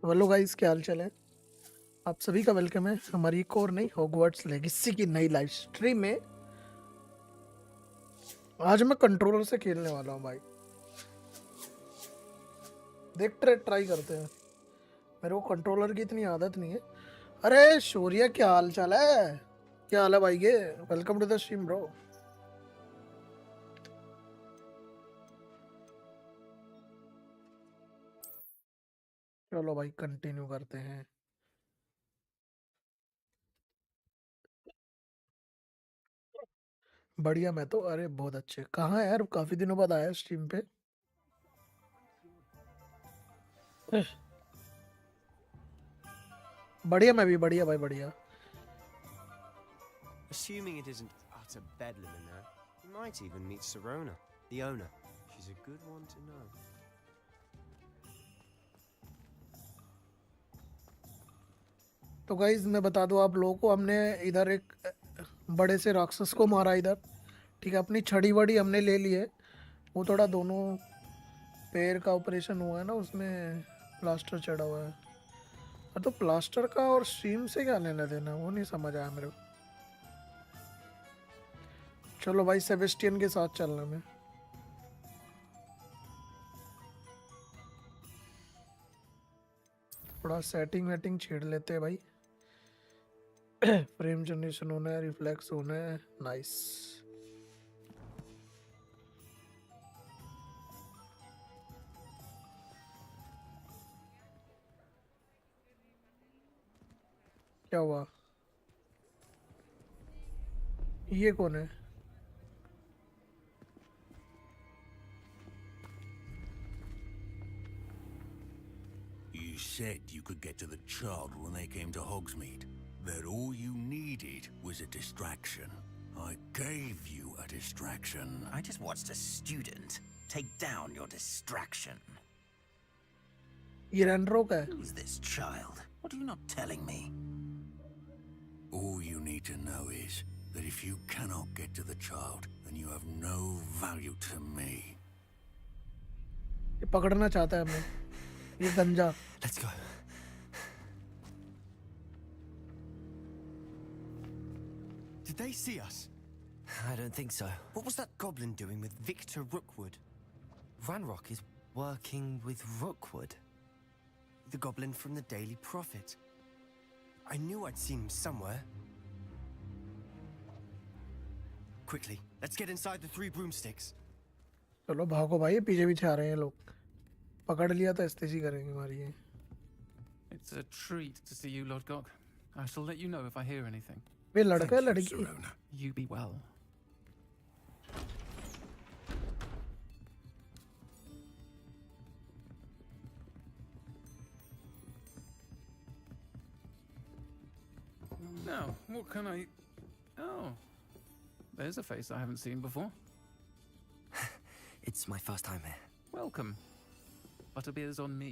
Hello guys, क्या हाल चाल है? आप सभी का वेलकम है हमारी एक और नई हॉगवर्ट्स लेगेसी की नई लाइव स्ट्रीम में। आज मैं कंट्रोलर से खेलने वाला हूँ भाई। देखते ट्राई करते हैं। मेरे को कंट्रोलर की इतनी आदत नहीं है। अरे शौर्य, क्या हाल चाल है? क्या हाल है भाई? ये welcome to the stream bro. चलो भाई कंटिन्यू करते हैं। बढ़िया। मैं तो अरे बहुत अच्छे। कहाँ है यार? काफी दिनों बाद आया स्ट्रीम पे। बढ़िया, मैं भी बढ़िया भाई, बढ़िया। Assuming it isn't utter bedlam in there, you might even meet Sirona, the owner. She's a good one to know. तो गाइज मैं बता दूं आप लोगों को, हमने इधर एक बड़े से राक्षस को मारा इधर। ठीक है, अपनी छड़ी वड़ी हमने ले ली है। वो थोड़ा दोनों पैर का ऑपरेशन हुआ है ना, उसमें प्लास्टर चढ़ा हुआ है। तो प्लास्टर का और स्ट्रीम से क्या लेना देना, वो नहीं समझ आया मेरे को। चलो भाई, सेबेस्टियन के साथ चलना मैं। थोड़ा सेटिंग वेटिंग छेड़ लेते हैं भाई। फ्रेम जनरेशन होना है, रिफ्लेक्स होना है। नाइस। क्या हुआ? ये कौन है? You said you could get to the child when they came to Hogsmeade. That all you needed was a distraction. I gave you a distraction. I just watched a student take down your distraction. ये रैंड्रो का है? Who's this child? What are you not telling me? All you need to know is that if you cannot get to the child, then you have no value to me. ये पकड़ना चाहता है हमें, ये गंजा। Let's go. Did they see us? I don't think so. What was that goblin doing with Victor Rookwood? Ranrock is working with Rookwood. The goblin from the Daily Prophet. I knew I'd seen him somewhere. Quickly, let's get inside the 3 broomsticks. चलो भागो भाई, पीछे पीछे आ रहे हैं लोग। पकड़ लिया तो ऐसे ही करेंगे हमारी ये। It's a treat to see you, Lord Gok. I shall let you know if I hear anything. वे लड़का है Thank you, लड़की? Sirona. You be well. Now, what can I... Oh, there's a face I haven't seen before. It's my first time here. Welcome. Butterbeer's on me.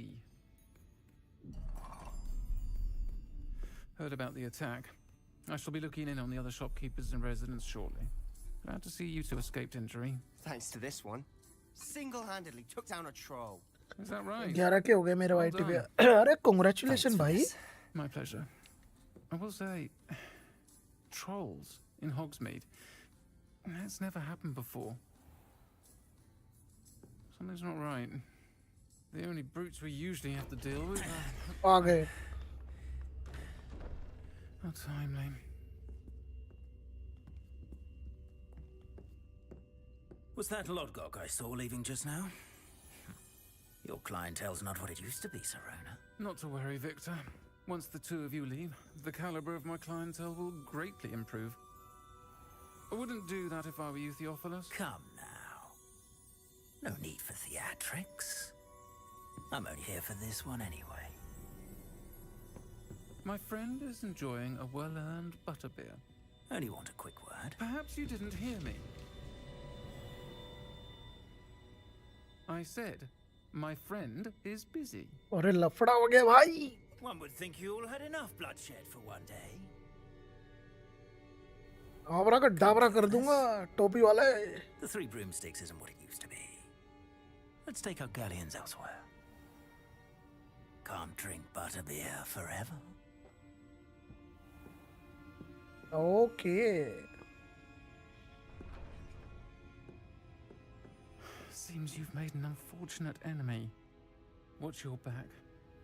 Heard about the attack. I shall be looking in on the other shopkeepers and residents shortly. Glad to see you two escaped injury. Thanks to this one. Single-handedly took down a troll. Is that right? 11 के हो गए मेरे white पे। अरे congratulation भाई। My pleasure. I will say, trolls in Hogsmeade. That's never happened before. Something's not right. The only brutes we usually have to deal with. आ गए। How timely. Was that Lodgok I saw leaving just now? Your clientele's not what it used to be, Sirona. Not to worry, Victor. Once the two of you leave, the caliber of my clientele will greatly improve. I wouldn't do that if I were you, Theophilus. Come now. No need for theatrics. I'm only here for this one anyway. My friend is enjoying a well-earned butterbeer. Only want a quick word. Perhaps you didn't hear me. I said, my friend is busy. अरे लफड़ा हो गया भाई। One would think you all had enough bloodshed for one day. आबरा का डाबरा कर दूंगा टोपी वाले। The 3 broomsticks isn't what it used to be. Let's take our galleons elsewhere. can't drink butterbeer forever. Okay. Seems you've made an unfortunate enemy. Watch your back.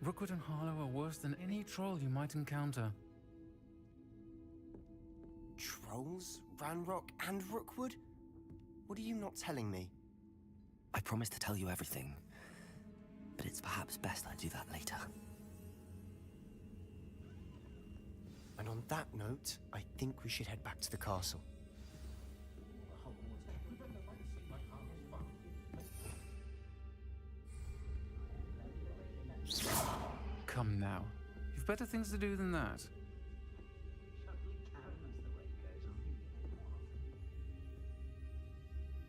Rookwood and Harlow are worse than any troll you might encounter. Trolls? Ranrock and Rookwood? What are you not telling me? I promise to tell you everything, but it's perhaps best I do that later. And on that note, I think we should head back to the castle. Come now. You've better things to do than that.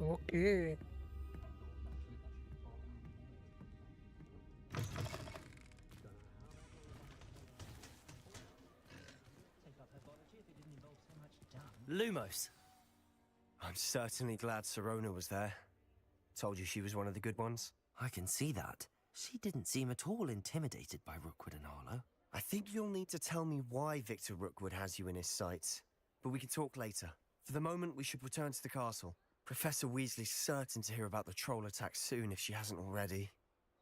Okay. Lumos. I'm certainly glad Sirona was there. Told you she was one of the good ones. I can see that. She didn't seem at all intimidated by Rookwood and Harlow. I think you'll need to tell me why Victor Rookwood has you in his sights. But we can talk later. For the moment, we should return to the castle. Professor Weasley's certain to hear about the troll attack soon if she hasn't already.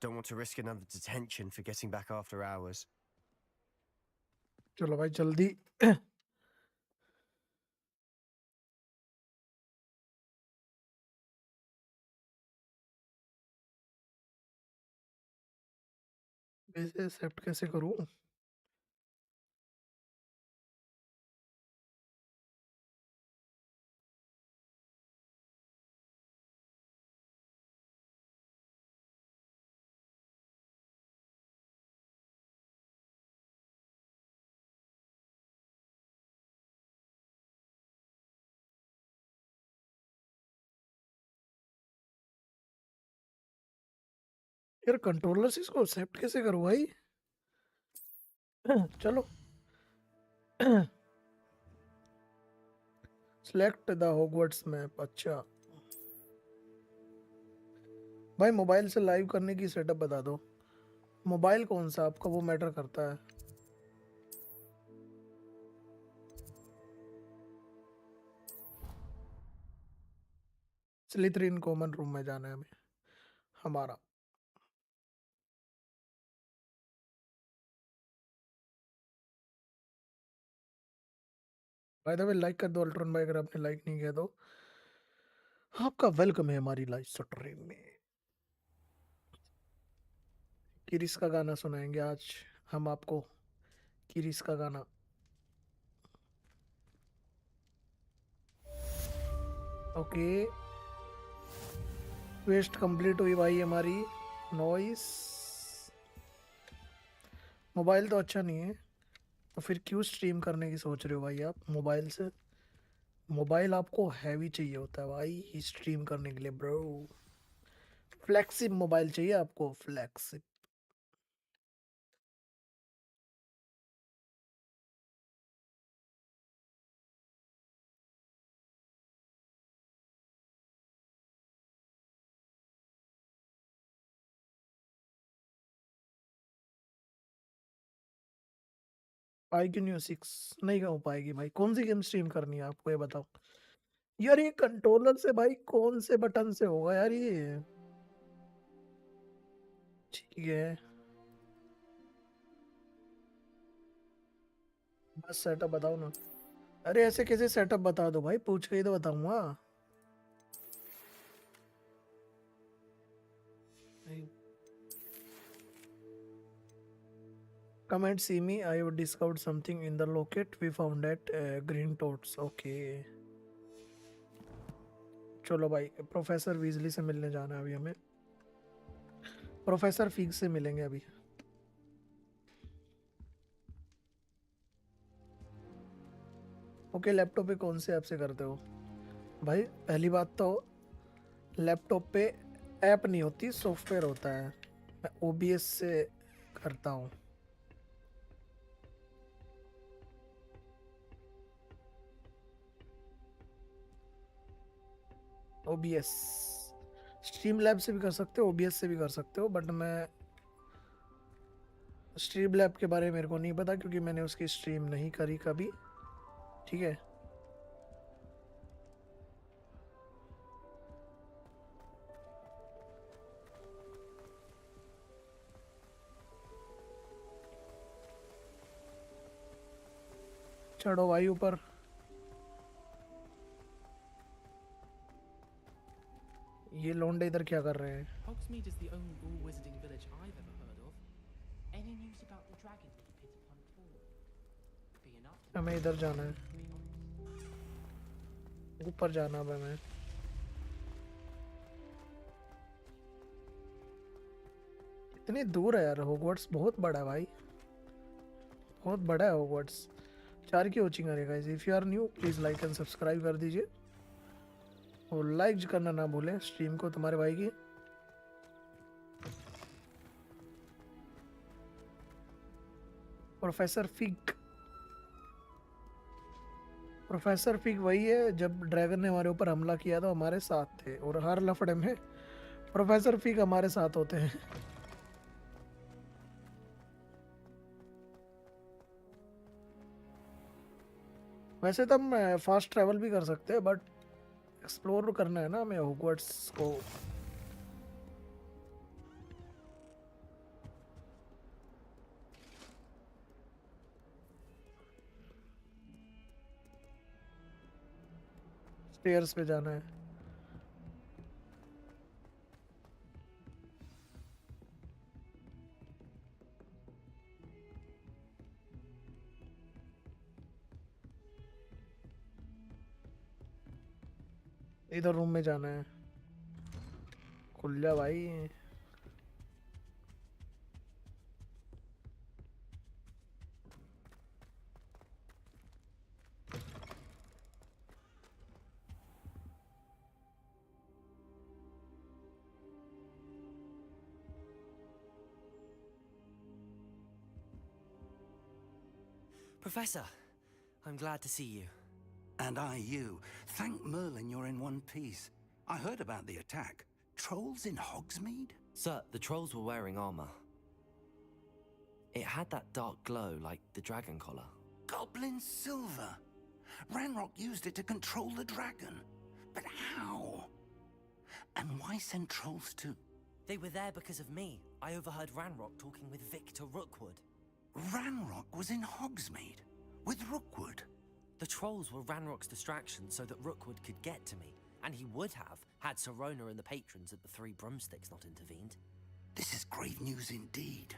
Don't want to risk another detention for getting back after hours. चलो भाई जल्दी वैसे accept कैसे करूं? यार controller से इसको accept कैसे करूं भाई? चलो सिलेक्ट द हॉगवर्ट्स मैप। अच्छा भाई मोबाइल से लाइव करने की सेटअप बता दो। मोबाइल कौन सा आपका, वो मैटर करता है। स्लिथरिन कॉमन रूम में जाना है हमें हमारा। बाय द वे लाइक कर दो अल्ट्रॉन भाई अगर आपने लाइक नहीं किया तो। आपका वेलकम है हमारी लाइव स्ट्रीम में। किरिस का गाना सुनाएंगे आज हम आपको, किरिस का गाना। ओके वेस्ट कंप्लीट हुई भाई हमारी। नॉइस मोबाइल तो अच्छा नहीं है तो फिर क्यों स्ट्रीम करने की सोच रहे हो भाई आप मोबाइल से? मोबाइल आपको हैवी चाहिए होता है भाई स्ट्रीम करने के लिए ब्रो। फ्लैक्सिब मोबाइल चाहिए आपको, फ्लैक्सिब। आई क्यों नहीं हो 6? नहीं हो पाएगी भाई। कौन सी गेम स्ट्रीम करनी है आपको ये बताओ यार। ये कंट्रोलर से भाई कौन से बटन से होगा यार ये? ठीक है बस सेटअप बताओ ना। अरे ऐसे कैसे सेटअप बता दो भाई, पूछ के ही तो बताऊंगा। Come and see me. I have discovered something in the locket we found at Green Toads. Okay. चलो भाई प्रोफेसर वीजली से मिलने जाना है अभी हमें। प्रोफेसर फिग से मिलेंगे अभी। ओके लैपटॉप पे कौन से ऐप से करते हो भाई? पहली बात तो लैपटॉप पे ऐप नहीं होती, सॉफ्टवेयर होता है। मैं OBS से करता हूँ। OBS स्ट्रीम लैब से भी कर सकते हो, OBS से भी कर सकते हो, बट मैं स्ट्रीम लैब के बारे में मेरे को नहीं पता क्योंकि मैंने उसकी स्ट्रीम नहीं करी कभी, ठीक है। चढ़ो भाई ऊपर। ये लोंडे इधर क्या कर रहे हैं? Hogsmeade is the only all-wizarding village I've ever heard of. Any news about the dragon that you hit upon before? Be enough to हमें इधर जाना है, ऊपर जाना है हमें। इतनी दूर है यार, हॉगवर्ट्स बहुत बड़ा है भाई, बहुत बड़ा है हॉगवर्ट्स। 4 की वॉचिंग करेगा। If you are new please like and subscribe कर दीजिए और लाइक करना ना भूलें स्ट्रीम को तुम्हारे भाई की। प्रोफेसर फिग वही है जब ड्रैगन ने हमारे ऊपर हमला किया तो हमारे साथ थे, और हर लफड़े में प्रोफेसर फिग हमारे साथ होते हैं। वैसे तो हम फास्ट ट्रैवल भी कर सकते हैं बट एक्सप्लोर करना है ना हमें हॉगवर्ट्स को। स्टेयर्स पे जाना है। इधर रूम में जाना है। खुल जा भाई। Professor, I'm glad to see you. And I you. Thank Merlin you're in one piece. I heard about the attack. Trolls in Hogsmeade? Sir, the trolls were wearing armor. It had that dark glow like the dragon collar. Goblin silver. Ranrock used it to control the dragon. But how? And why send trolls too? They were there because of me. I overheard Ranrock talking with Victor Rookwood. Ranrock was in Hogsmeade with Rookwood. The trolls were Ranrock's distraction so that Rookwood could get to me, and he would have had Sirona and the patrons at the Three Broomsticks not intervened. This is grave news indeed.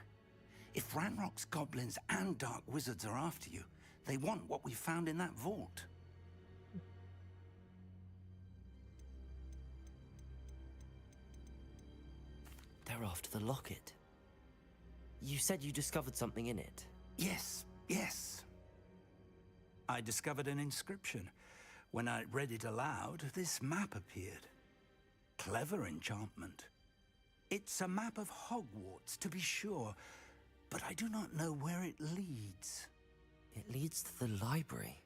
If Ranrock's goblins and dark wizards are after you, they want what we found in that vault. They're after the locket. You said you discovered something in it. Yes. I discovered an inscription. When I read it aloud, this map appeared. Clever enchantment. It's a map of Hogwarts, to be sure, but I do not know where it leads. It leads to the library.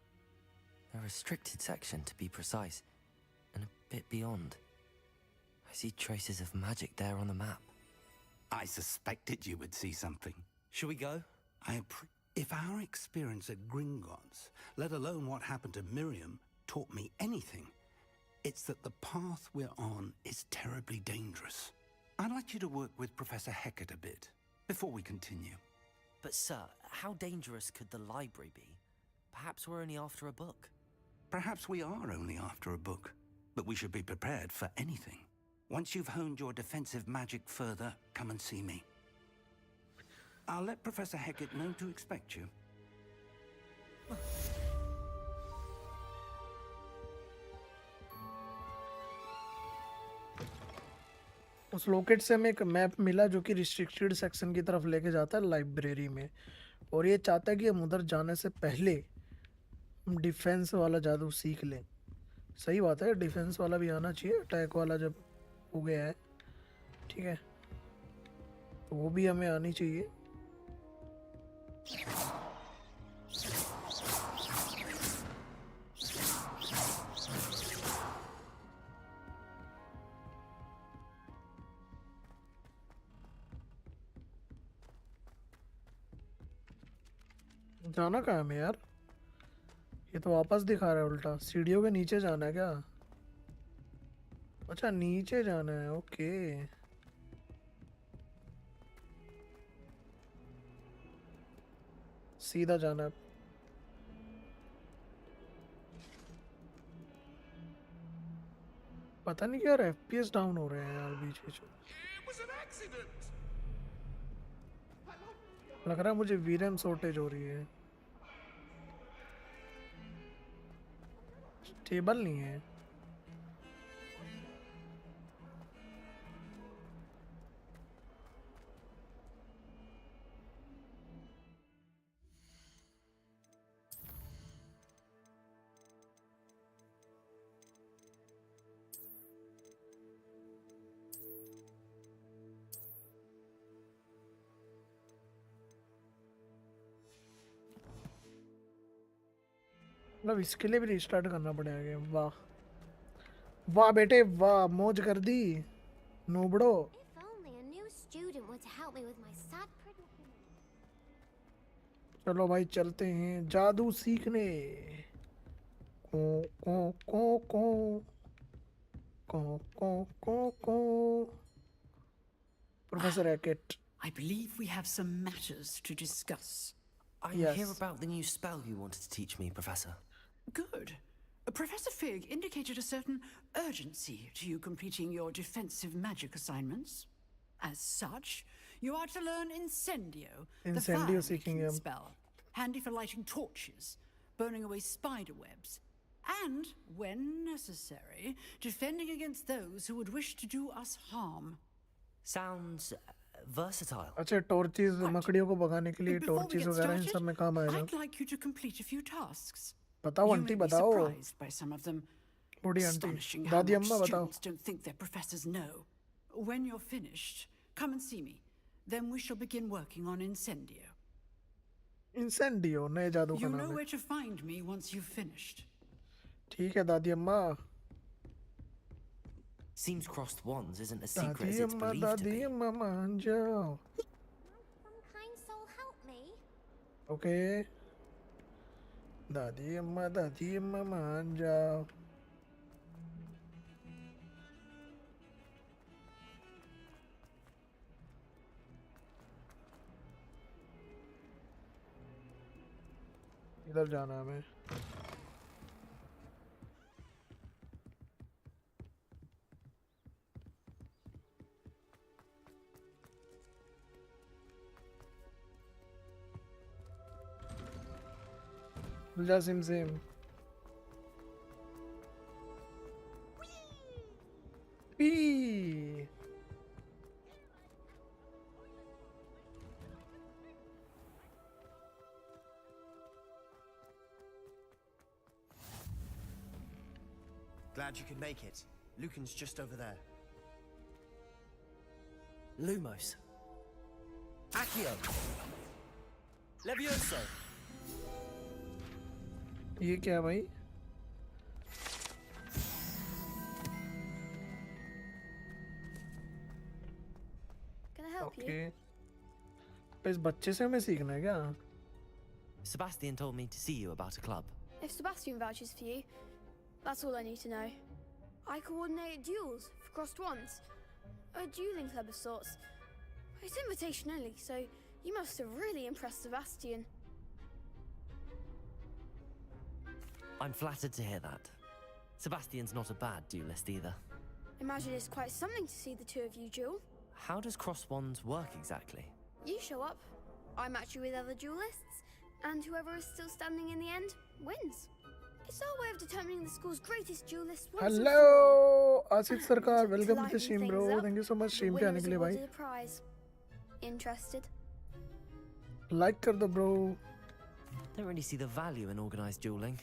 A restricted section, to be precise, and a bit beyond. I see traces of magic there on the map. I suspected you would see something. Shall we go? If our experience at Gringotts, let alone what happened to Miriam, taught me anything, it's that the path we're on is terribly dangerous. I'd like you to work with Professor Hecat a bit, before we continue. But sir, how dangerous could the library be? Perhaps we're only after a book. Perhaps we are only after a book, but we should be prepared for anything. Once you've honed your defensive magic further, come and see me. I'll let Professor Hecat know to expect you. उस locate से हमें एक map मिला जो कि restricted section की तरफ लेके जाता है लाइब्रेरी में, और ये चाहता है कि हम उधर जाने से पहले हम डिफेंस वाला जादू सीख लें। सही बात है, डिफेंस वाला भी आना चाहिए, अटैक वाला जब हो गया है, ठीक है, तो वो भी हमें आनी चाहिए। जाना कहाँ है हमें यार? ये तो वापस दिखा रहा है उल्टा। सीढ़ियों के नीचे जाना है क्या? अच्छा नीचे जाना है, ओके। सीधा जाना है। पता नहीं क्या एफपीएस डाउन हो रहे हैं यार बीच बीच में। लग रहा है मुझे वीरम शॉर्टेज हो रही है। स्टेबल नहीं है। मतलब इसके लिए भी रिस्टार्ट करना पड़ेगा गेम। वाह वाह बेटे वाह, मौज कर दी नोबड़ो। If only a new student were to help me with my sad predicament. चलो भाई चलते हैं जादू सीखने। को को को को को को को को professor racket. I believe we have some matters to discuss. I'm Yes. here about the new spell you wanted to teach me, Professor. Good. Professor Fig indicated a certain urgency to you completing your defensive magic assignments. As such, you are to learn Incendio, the Incendio fire seeking making him. spell, handy for lighting torches, burning away spider webs, and, when necessary, defending against those who would wish to do us harm. Sounds versatile. अच्छा torches Right. मकड़ियों को भगाने के लिए Before we torches get वगैरह इन started, सब में काम आएगा। I'd like you to complete a few tasks. बताओ You आंटी may be बताओ। surprised by some of them. Burhi aunty Astonishing how दादी much अम्मा बताओ। students don't think their professors know. When you're finished, come and see me. Then we shall begin working on Incendio. इंसेंडियो नए जादू का You नाम know है। where to find me once you've finished. ठीक है दादी अम्मा। Seems crossed wands isn't as secret दादी as it's अम्मा believed to दादी be. अम्मा मान जाओ। Some kind soul help me. Okay दादी अम्मा मान जाओ। इधर जाना है हमें। जा SIM SIM. P Glad you could make it. Lucan's just over there. Lumos. Accio. Levioso. ये क्या है भाई? Can I help okay you? तो इस बच्चे से हमें सीखना है क्या? Sebastian told me to see you about a club. If Sebastian vouches for you, that's all I need to know. I coordinate duels for crossed wands. A dueling club of sorts. It's invitation only, so you must have really impressed Sebastian. I'm flattered to hear that. Sebastian's not a bad duelist either. Imagine it's quite something to see the two of you duel. How does cross wands work exactly? You show up, I match you with other duelists, and whoever is still standing in the end wins. It's our way of determining the school's greatest duelist once and for all. Hello Asif Sarkar, To welcome to the liven stream things bro. up, thank you so much the stream पे winner आने is के लिए भाई। awarded a prize. Interested? Like कर दो bro. Don't really see the value in organized dueling.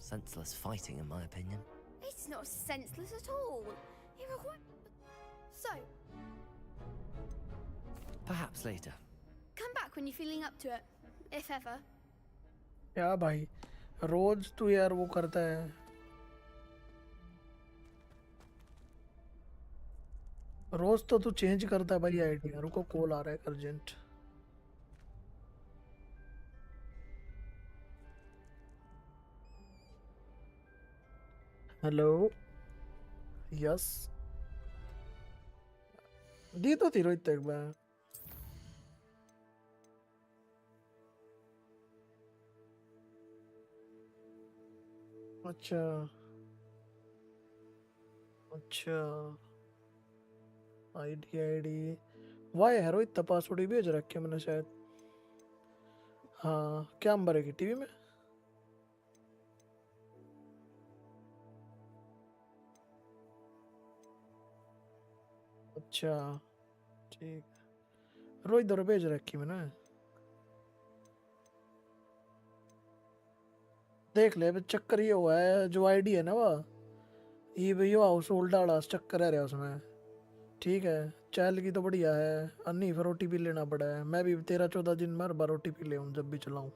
Senseless fighting, in my opinion. It's not senseless at all. It requires... So, Perhaps later. come back when you're feeling up to it, if ever. क्या भाई रोज तू यार वो करता है। रोज तो तू change करता है भाई आइडिया। रुको कॉल आ रहा है अर्जेंट। हेलो। यस। दी तो थी रोहित एक बार। अच्छा अच्छा। आईडी वाई है रोहित, पासवर्ड ही भेज रखे मैंने शायद। हाँ क्या नंबर है टीवी में? अच्छा ठीक। रोहित दर भेज रखी मैंने। देख ले, चक्कर ये हुआ है जो आईडी है ना वो, ये भैया हाउस होल्ड वाला चक्कर है उसमें। ठीक है, चैल की तो बढ़िया है, अन्नी फिर ओटीपी लेना पड़ा है। मैं भी 13-14 दिन में हर बार ओटीपी ले जब भी चलाऊं।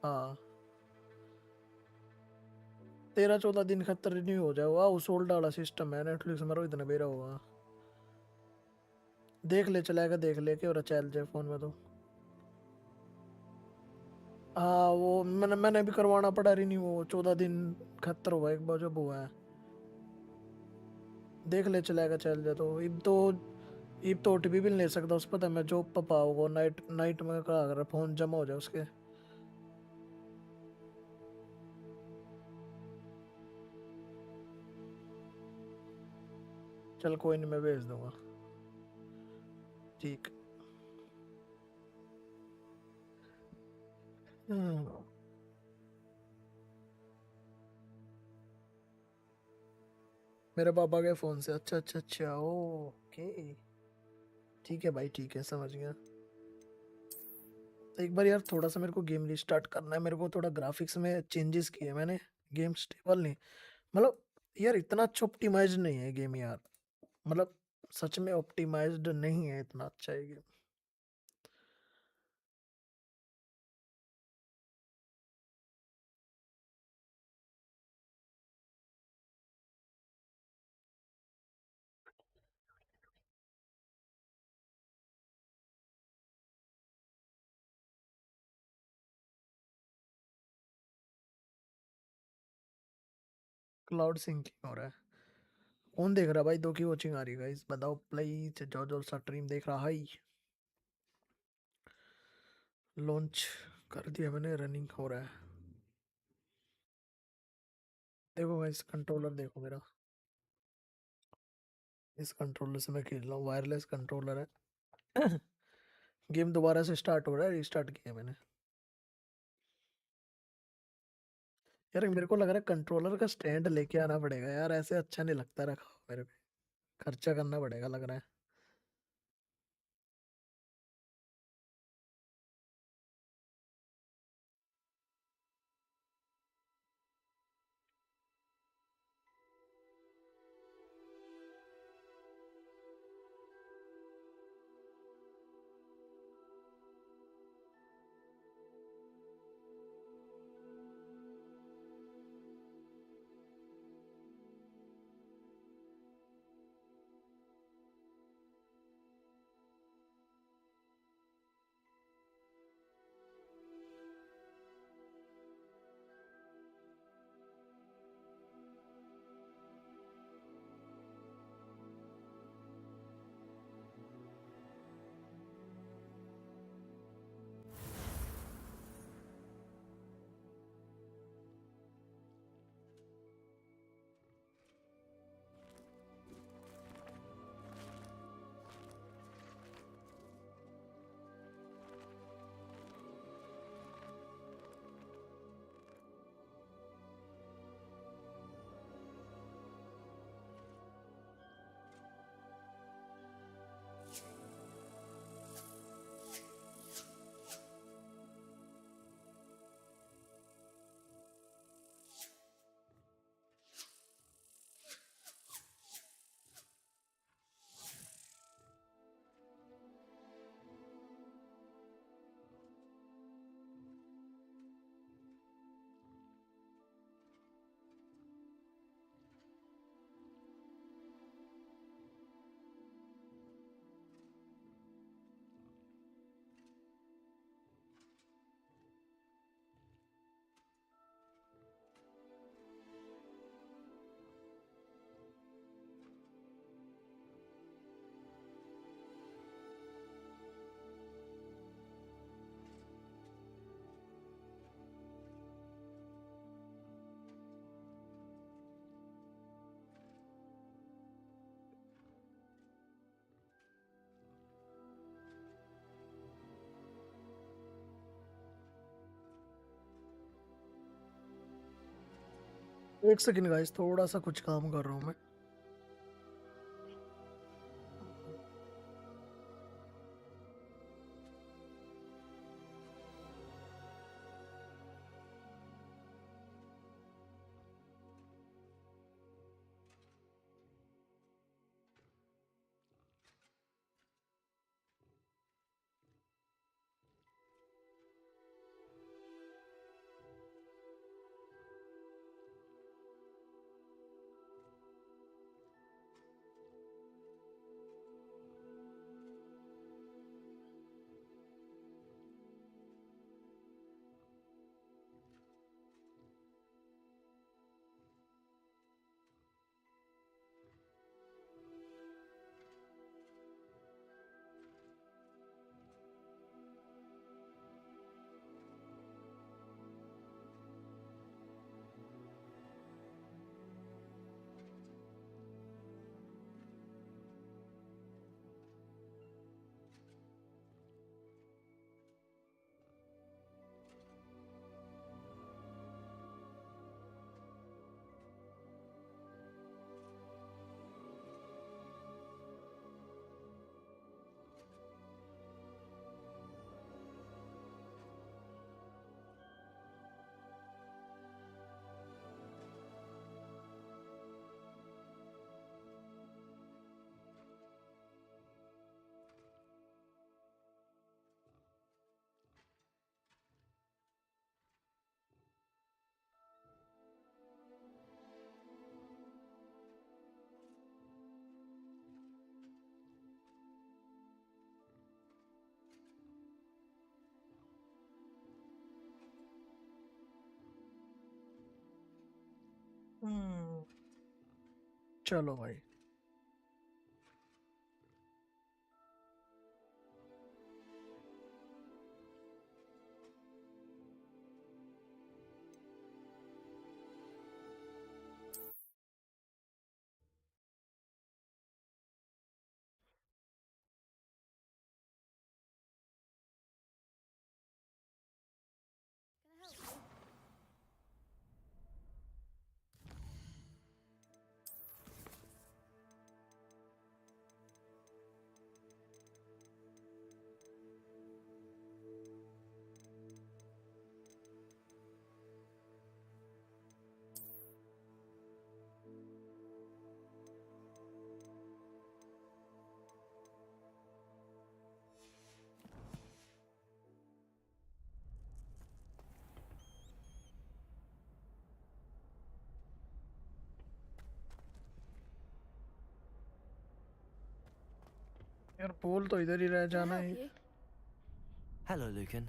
हाँ 13-14 दिन खतर रिन्यू हो जाए। वाह हाउस होल्ड वाला सिस्टम है नेटफ्लिक्स में, रोहित ने बेरा होगा। देख ले चलाएगा, देख ले क्या हो रहा चैल जाए फोन में तो। हाँ वो मैंने भी करवाना पड़ा रिन्यू, वो 14 दिन खतर हुआ एक बार जब हुआ है। देख ले चलाएगा चल जाए तो। इब तो ओटीपी भी नहीं ले सकता उस पता मैं जॉब पर पाऊंगा नाइट नाइट में का अगर फोन जमा हो जाए उसके। चल कोई नहीं, मैं भेज दूंगा। ठीक। हम्म, मेरे पापा के फोन से। अच्छा अच्छा अच्छा ओके। ठीक है भाई, ठीक है, समझ गया। एक बार यार थोड़ा सा मेरे को गेम रिस्टार्ट करना है, मेरे को थोड़ा ग्राफिक्स में चेंजेस किए मैंने। गेम स्टेबल नहीं, मतलब यार इतना अच्छा ऑप्टिमाइज नहीं है गेम यार। मतलब सच में ऑप्टिमाइज्ड नहीं है इतना अच्छा है गेम। क्लाउड सिंकिंग हो रहा है। कौन देख रहा है भाई? दो की वॉचिंग आ रही है गाइस, बताओ प्लीज। जो जो स्ट्रीम देख रहा है, लॉन्च कर दिया मैंने, रनिंग हो रहा है। देखो गाइस कंट्रोलर देखो मेरा, इस कंट्रोलर से मैं खेल रहा हूँ, वायरलेस कंट्रोलर है। गेम दोबारा से स्टार्ट हो रहा है, रिस्टार्ट किया मैंने। यार मेरे को लग रहा है कंट्रोलर का स्टैंड लेके आना पड़ेगा यार, ऐसे अच्छा नहीं लगता रखा हुआ मेरे पे। खर्चा करना पड़ेगा लग रहा है। एक सेकंड गाइस, थोड़ा सा कुछ काम कर रहा हूँ मैं। चलो भाई। यार पोल तो इधर ही रह जाना है। Hello, Lucan.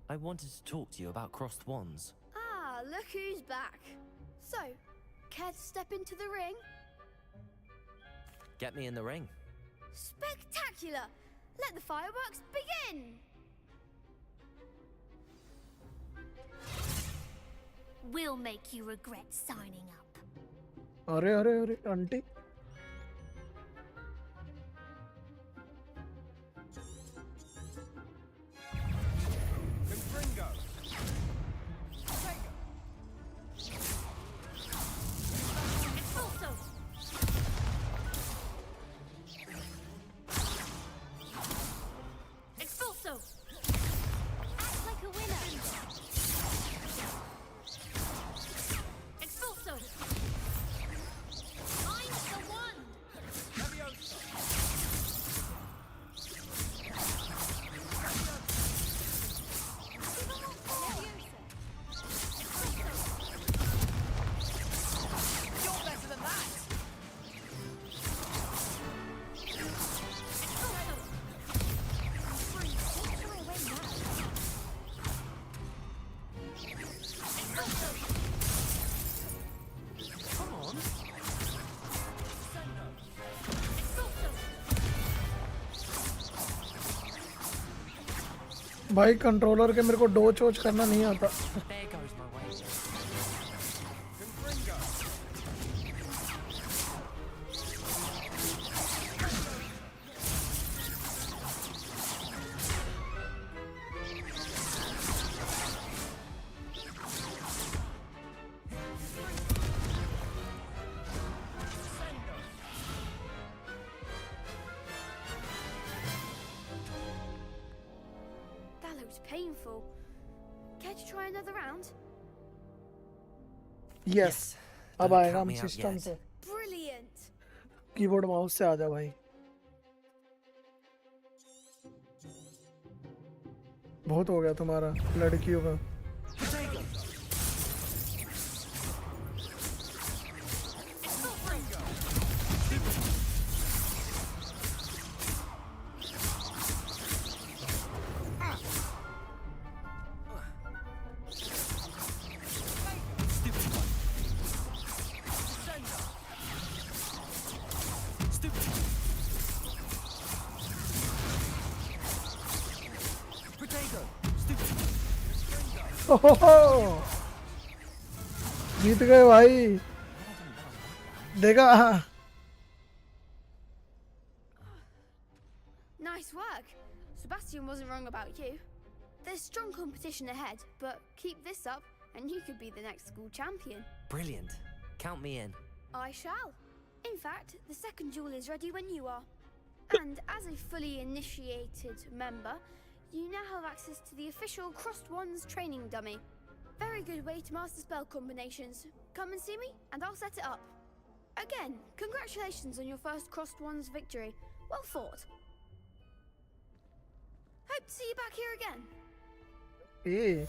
I wanted to talk to you about crossed wands. Ah, look who's back. So, care to step into the ring? Get me in the ring. Spectacular! Let the fireworks begin! We'll make you regret signing up. अरे अरे अरे aunty. भाई controller के मेरे को डोच वोच करना नहीं आता। There goes my way. looked painful. Care to try another round? Yes अब Don't आएगा count हम me out सिस्टम yet. से, Brilliant! कीबोर्ड माउस से आजा भाई। बहुत हो गया तुम्हारा लड़कियों का। ओहो, जीत गए भाई, देखा। Nice work. Sebastian wasn't wrong about you. There's strong competition ahead, but keep this up and you could be the next school champion. Brilliant. Count me in. I shall. In fact, the second duel is ready when you are. And as a fully initiated member, you now have access to the official Crossed Wands training dummy. Very good way to master spell combinations. Come and see me, and I'll set it up. Again, congratulations on your first Crossed Wands victory. Well fought. Hope to see you back here again. ए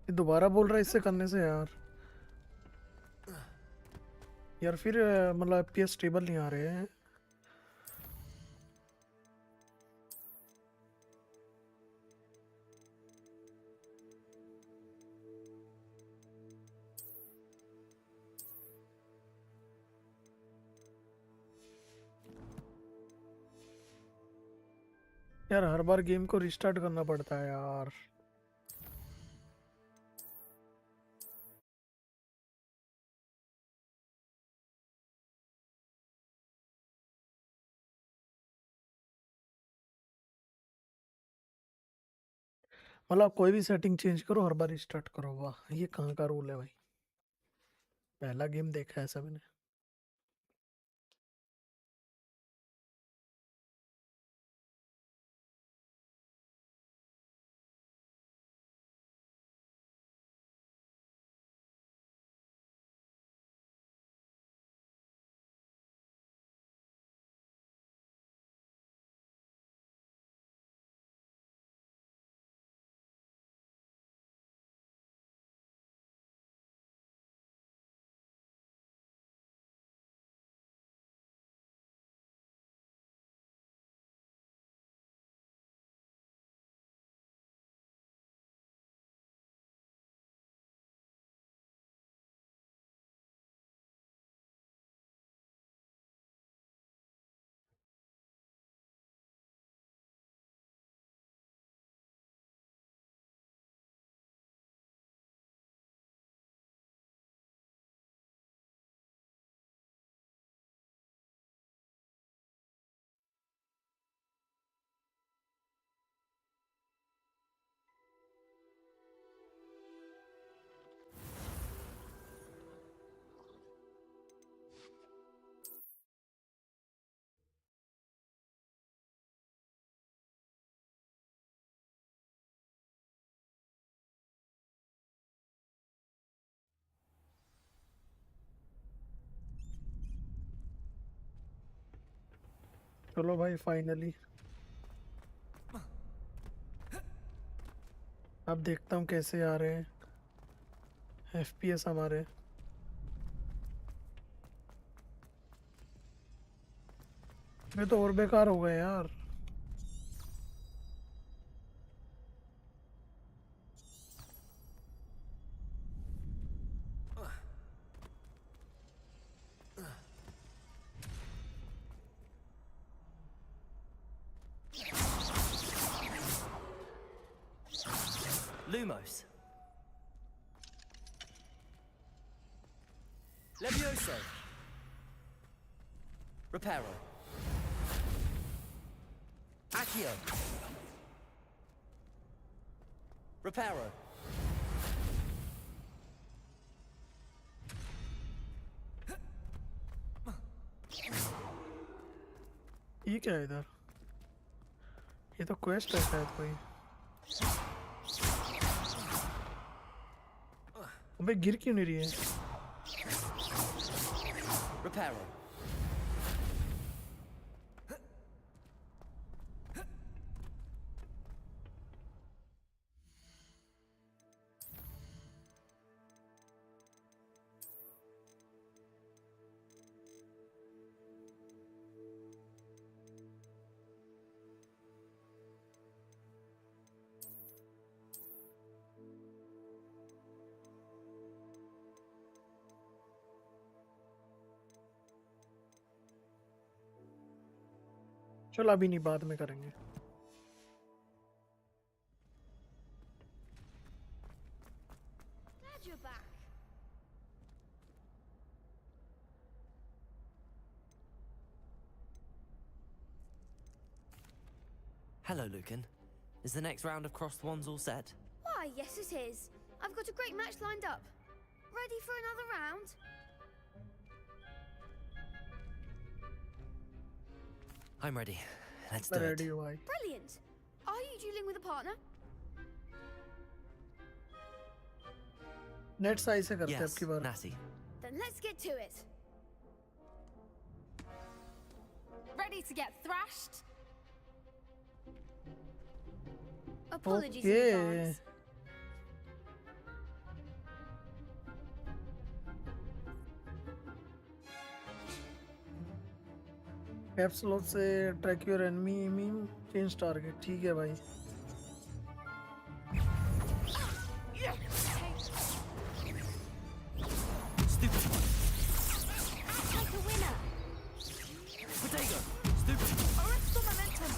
ये दोबारा बोल रहा है इससे करने से यार। यार फिर मतलब एफपीएस स्टेबल नहीं आ रहे हैं। यार हर बार गेम को रिस्टार्ट करना पड़ता है यार। मतलब कोई भी सेटिंग चेंज करो, हर बार रिस्टार्ट करो। वाह, ये कहाँ का रूल है भाई? पहला गेम देखा है ऐसा मैंने। चलो भाई फाइनली अब देखता हूँ कैसे आ रहे हैं एफपीएस हमारे। ये तो और बेकार हो गए यार। Lumos. Levioso. Reparo. Accio. Reparo. ये क्या है इधर? ये तो क्वेस्ट है शायद कोई। अबे गिर क्यों नहीं रही है? Reparo. चल अभी नहीं, बाद में करेंगे। Glad you're back. Hello, Lucan. Is the next round of Crossed Wands all set? Why, yes it is. I've got a great match lined up. Ready for another round? I'm ready. Let's do it. Ready हो भाई। Brilliant. Are you dueling with a partner? Net size से करते हैं Yes, अब की बार। Natty. Then let's get to it. Ready to get thrashed? Apologies in Okay. advance. Caps lock से track your enemy meme change target. ठीक है भाई। Stupid. Act like a winner. Potato. Stupid. Arrest the momentum!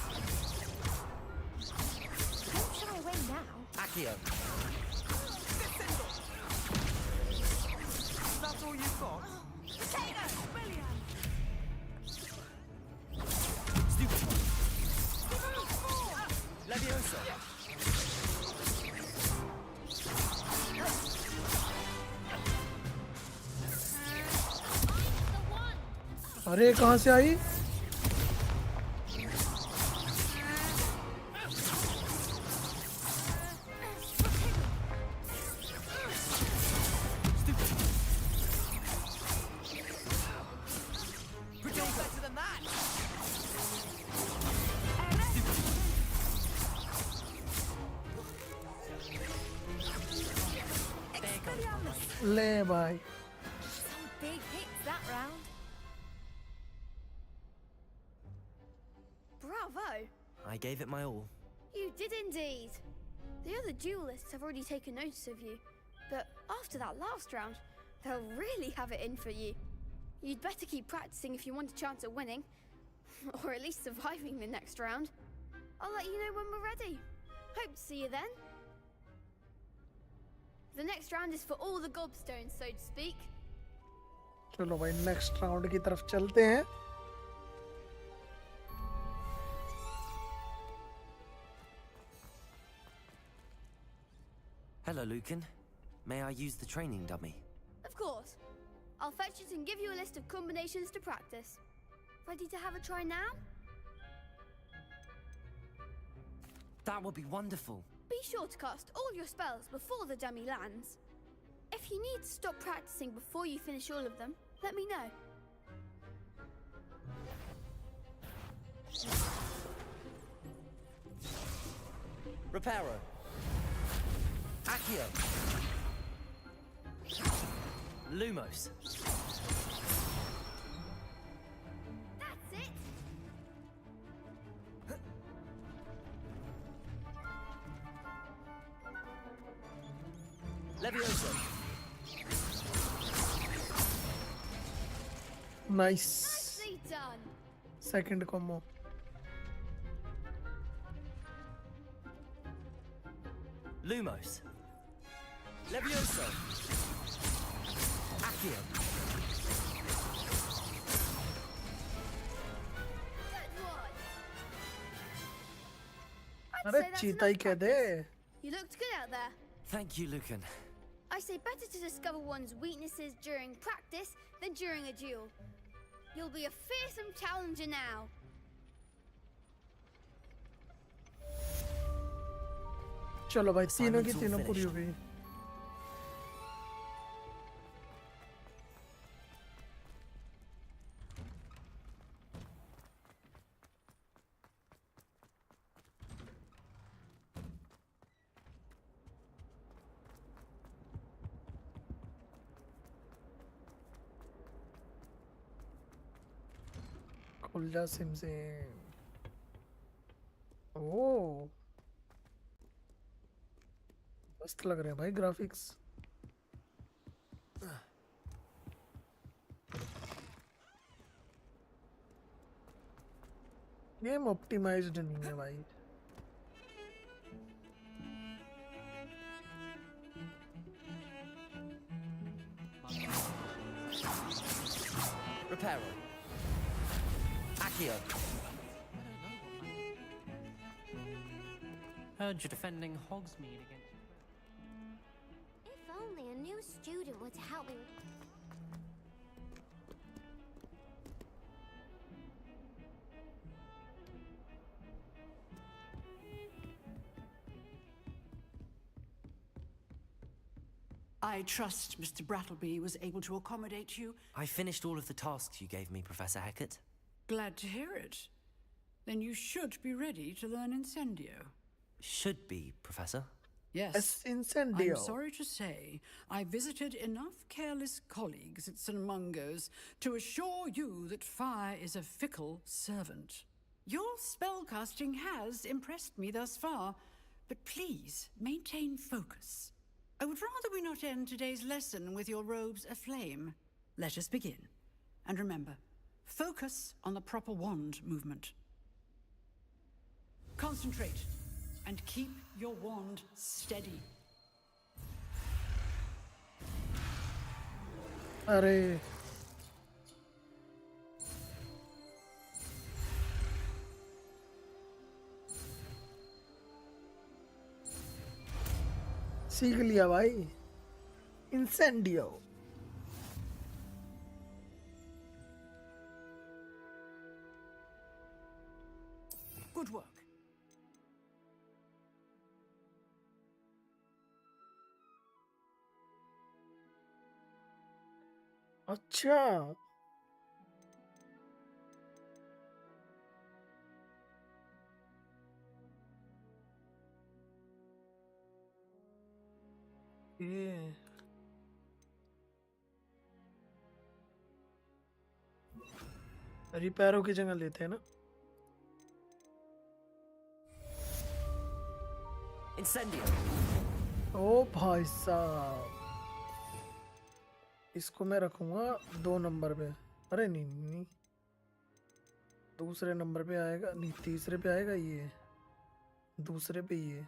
Don't shy away now. Accio. That's all you've got? Potato! Brilliant! Stupid. Leviosa. अरे कहाँ से आई? Better than that! ले भाई। Some big hits that round. Bravo. I gave it my all. You did indeed. The other duelists have already taken notice of you, but after that last round, they'll really have it in for you. You'd better keep practicing if you want a chance at winning, or at least surviving the next round. I'll let you know when we're ready. Hope to see you then. The next round is for all the gobstones, so to speak. चलो भाई next round की तरफ चलते हैं। Hello, Lucan. May I use the training dummy? Of course. I'll fetch it and give you a list of combinations to practice. Ready to have a try now? That would be wonderful. Be sure to cast all your spells before the dummy lands. If you need to stop practicing before you finish all of them, let me know. Reparo. Accio. Lumos. That's it! Leviosa. Nice. Nicely done! Second combo. Lumos. Leviosa. Accio. Good one! I'd अरे say that's चीता ही enough कह दे। practice. You looked good out there. Thank you, Lucan. I say better to discover one's weaknesses during practice than during a duel. You'll be a fearsome challenger now. चलो भाई, तीनों की Assignment's all तीनों पूरी हो finished. गई। खुल जा सिम से। ओ, मस्त लग रहे हैं भाई ग्राफिक्स। गेम ऑप्टिमाइज्ड नहीं है भाई। Reparo. Accio. Heard you're defending Hogsmeade against. If only a new student were to help me. I trust Mr. Brattleby was able to accommodate you. I finished all of the tasks you gave me, Professor Hecat. Glad to hear it. Then you should be ready to learn Incendio. Should be, Professor. Yes. Incendio. I'm sorry to say, I visited enough careless colleagues at St. Mungo's to assure you that fire is a fickle servant. Your spellcasting has impressed me thus far, but please maintain focus. I would rather we not end today's lesson with your robes aflame. Let us begin. And remember, focus on the proper wand movement. Concentrate and keep your wand steady. अरे सीख लिया भाई। इंसेंडियो। Good work. अच्छा, ये रिपेयरों की जगह लेते हैं ना। Incendio. ओ भाई साहब, इसको मैं रखूंगा 2 नंबर पे। अरे नहीं नहीं नहीं, दूसरे नंबर पे आएगा, नहीं तीसरे पे आएगा ये, दूसरे पे ये।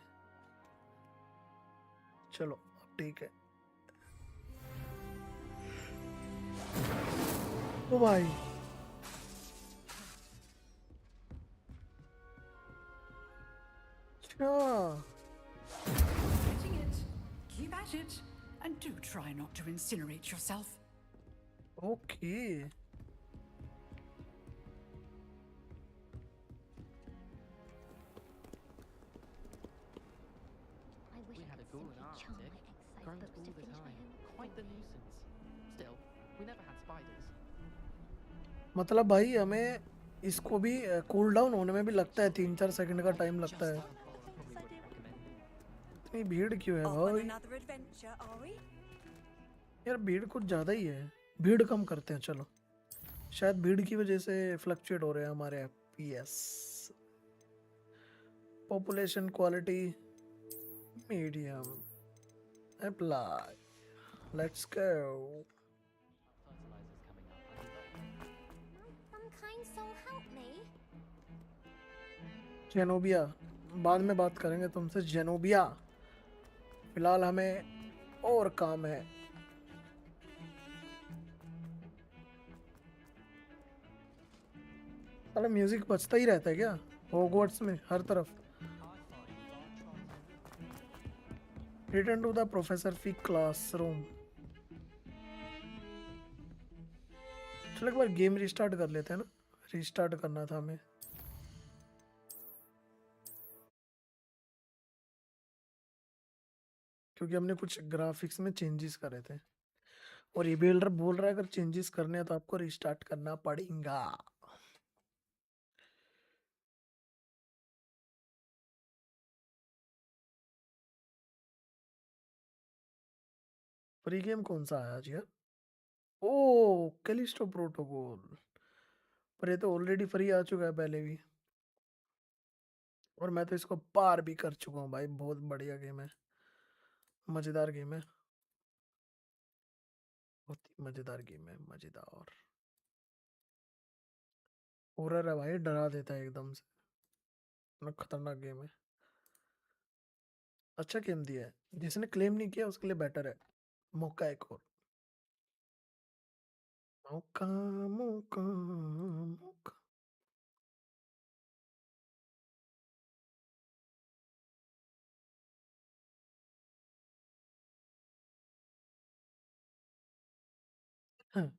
चलो अब ठीक है। ओ भाई, अच्छा Getting it. Keep at it. And do try not to incinerate yourself. Okay. I wish We I had a could ghoul in simply our charm attic. my Groans exercise books all to the finish my time. homework. Quite the nuisance. Still, we never had spiders. मतलब भाई हमें इसको भी cool down होने में भी लगता है 3-4 सेकंड का टाइम लगता है। इतनी भीड़ क्यों है भाई? Another adventure, are we? यार भीड़ कुछ ज़्यादा ही है, भीड़ कम करते हैं चलो। शायद भीड़ की वजह से फ्लक्चुएट हो रहे हैं हमारे FPS। Population quality medium, apply, let's go. Some kind soul help me. Zenobia, बाद में बात करेंगे तुमसे जेनोबिया। फिलहाल हमें और काम है। साला म्यूजिक बजता ही रहता है क्या हॉगवर्ट्स में हर तरफ? रिटर्न टू द प्रोफेसर फी क्लासरूम। चलो एक बार गेम रिस्टार्ट कर लेते हैं ना, रिस्टार्ट करना था हमें। क्योंकि हमने कुछ ग्राफिक्स में चेंजेस करे थे और ये बिल्डर बोल रहा है अगर चेंजेस करने हैं तो आपको रिस्टार्ट करना पड़ेगा। फ्री गेम कौन सा आया जी? ओ कैलिस्टो प्रोटोकॉल, पर ये तो ऑलरेडी फ्री आ चुका है पहले भी, और मैं तो इसको पार भी कर चुका हूँ भाई। बहुत बढ़िया गेम है, मजेदार गेम है, बहुत ही मजेदार गेम है, मजेदार। हॉरर है भाई, डरा देता है एकदम से, इतना खतरनाक गेम है। अच्छा गेम दिया है, जिसने क्लेम नहीं किया उसके लिए बेटर है। मौका एक और, मौका मौका मौका। हाँ,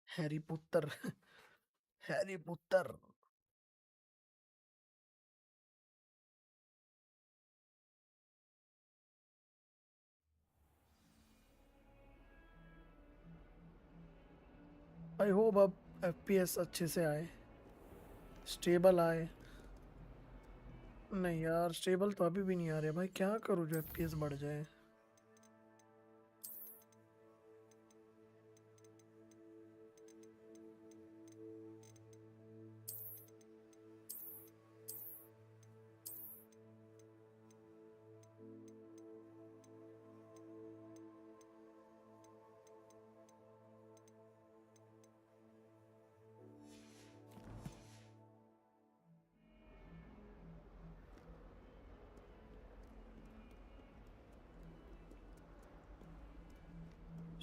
हैरी पुत्र हैरी पुत्र। आई होप अब एफपीएस अच्छे से आए, स्टेबल आए। नहीं यार, स्टेबल तो अभी भी नहीं आ रहे भाई, क्या करूँ जो एफपीएस बढ़ जाए।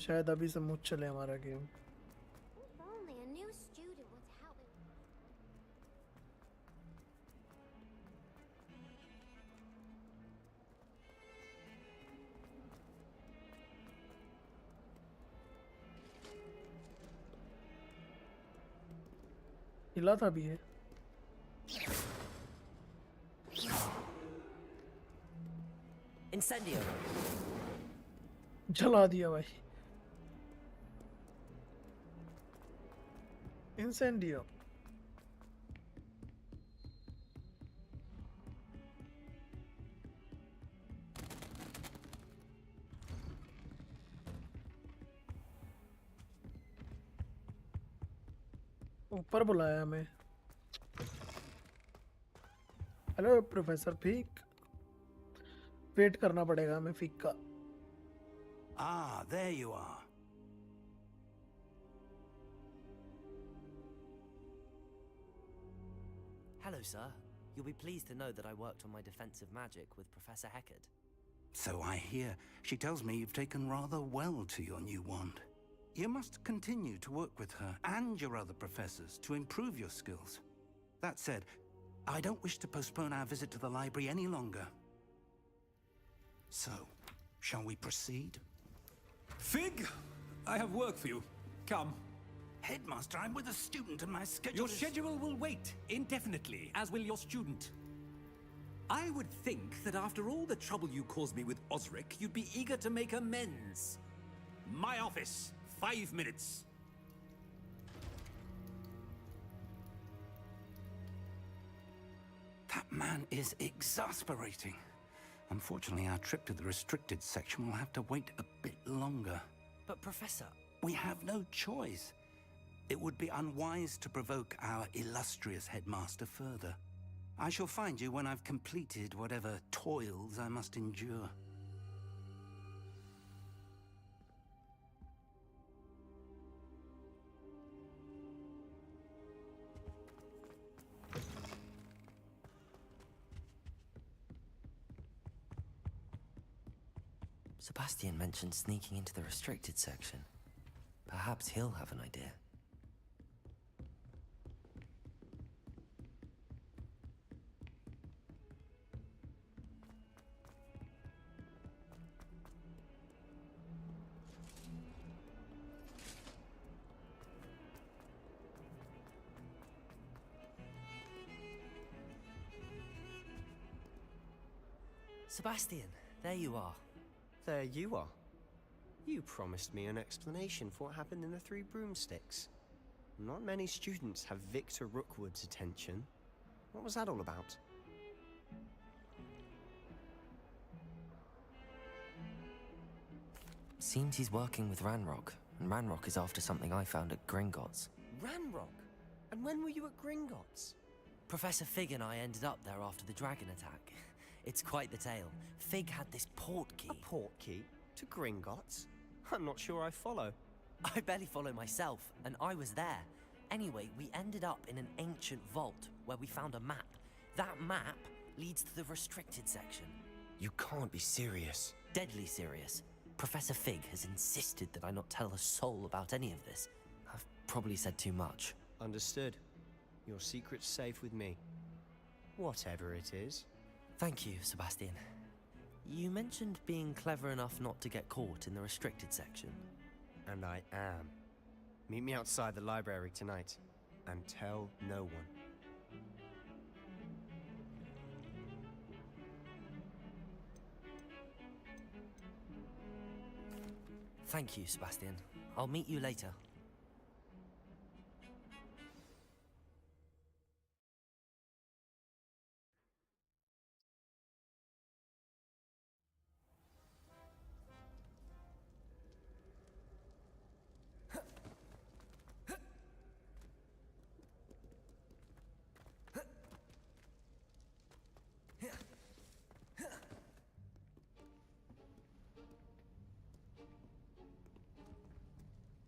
शायद अभी से मुझ चले हमारा game. If only a new student would help me. हिला था भी है। Incendio. जला दिया भाई, इंसेंडियो। ऊपर बुलाया हमें। हेलो प्रोफेसर फीक, वेट करना पड़ेगा हमें फीक का। Ah, there you are. Hello, sir. You'll be pleased to know that I worked on my defensive magic with Professor Heckard. So I hear. She tells me you've taken rather well to your new wand. You must continue to work with her and your other professors to improve your skills. That said, I don't wish to postpone our visit to the library any longer. So, shall we proceed? Fig, I have work for you. Come. Headmaster, I'm with a student and my schedule Your is... schedule will wait indefinitely, as will your student. I would think that after all the trouble you caused me with Osric, you'd be eager to make amends. My office, 5 minutes. That man is exasperating. Unfortunately, our trip to the restricted section will have to wait a bit longer. But, Professor... We have no choice. It would be unwise to provoke our illustrious headmaster further. I shall find you when I've completed whatever toils I must endure. Sebastian mentioned sneaking into the restricted section. Perhaps he'll have an idea. Sebastian, there you are. There you are. You promised me an explanation for what happened in the Three Broomsticks. Not many students have Victor Rookwood's attention. What was that all about? Seems he's working with Ranrock, and Ranrock is after something I found at Gringotts. Ranrock? And when were you at Gringotts? Professor Fig and I ended up there after the dragon attack. It's quite the tale. Fig had this portkey. A portkey? To Gringotts? I'm not sure I follow. I barely follow myself, and I was there. Anyway, we ended up in an ancient vault where we found a map. That map leads to the restricted section. You can't be serious. Deadly serious. Professor Fig has insisted that I not tell a soul about any of this. I've probably said too much. Understood. Your secret's safe with me. Whatever it is. Thank you, Sebastian. You mentioned being clever enough not to get caught in the restricted section. And I am. Meet me outside the library tonight, and tell no one. Thank you, Sebastian. I'll meet you later.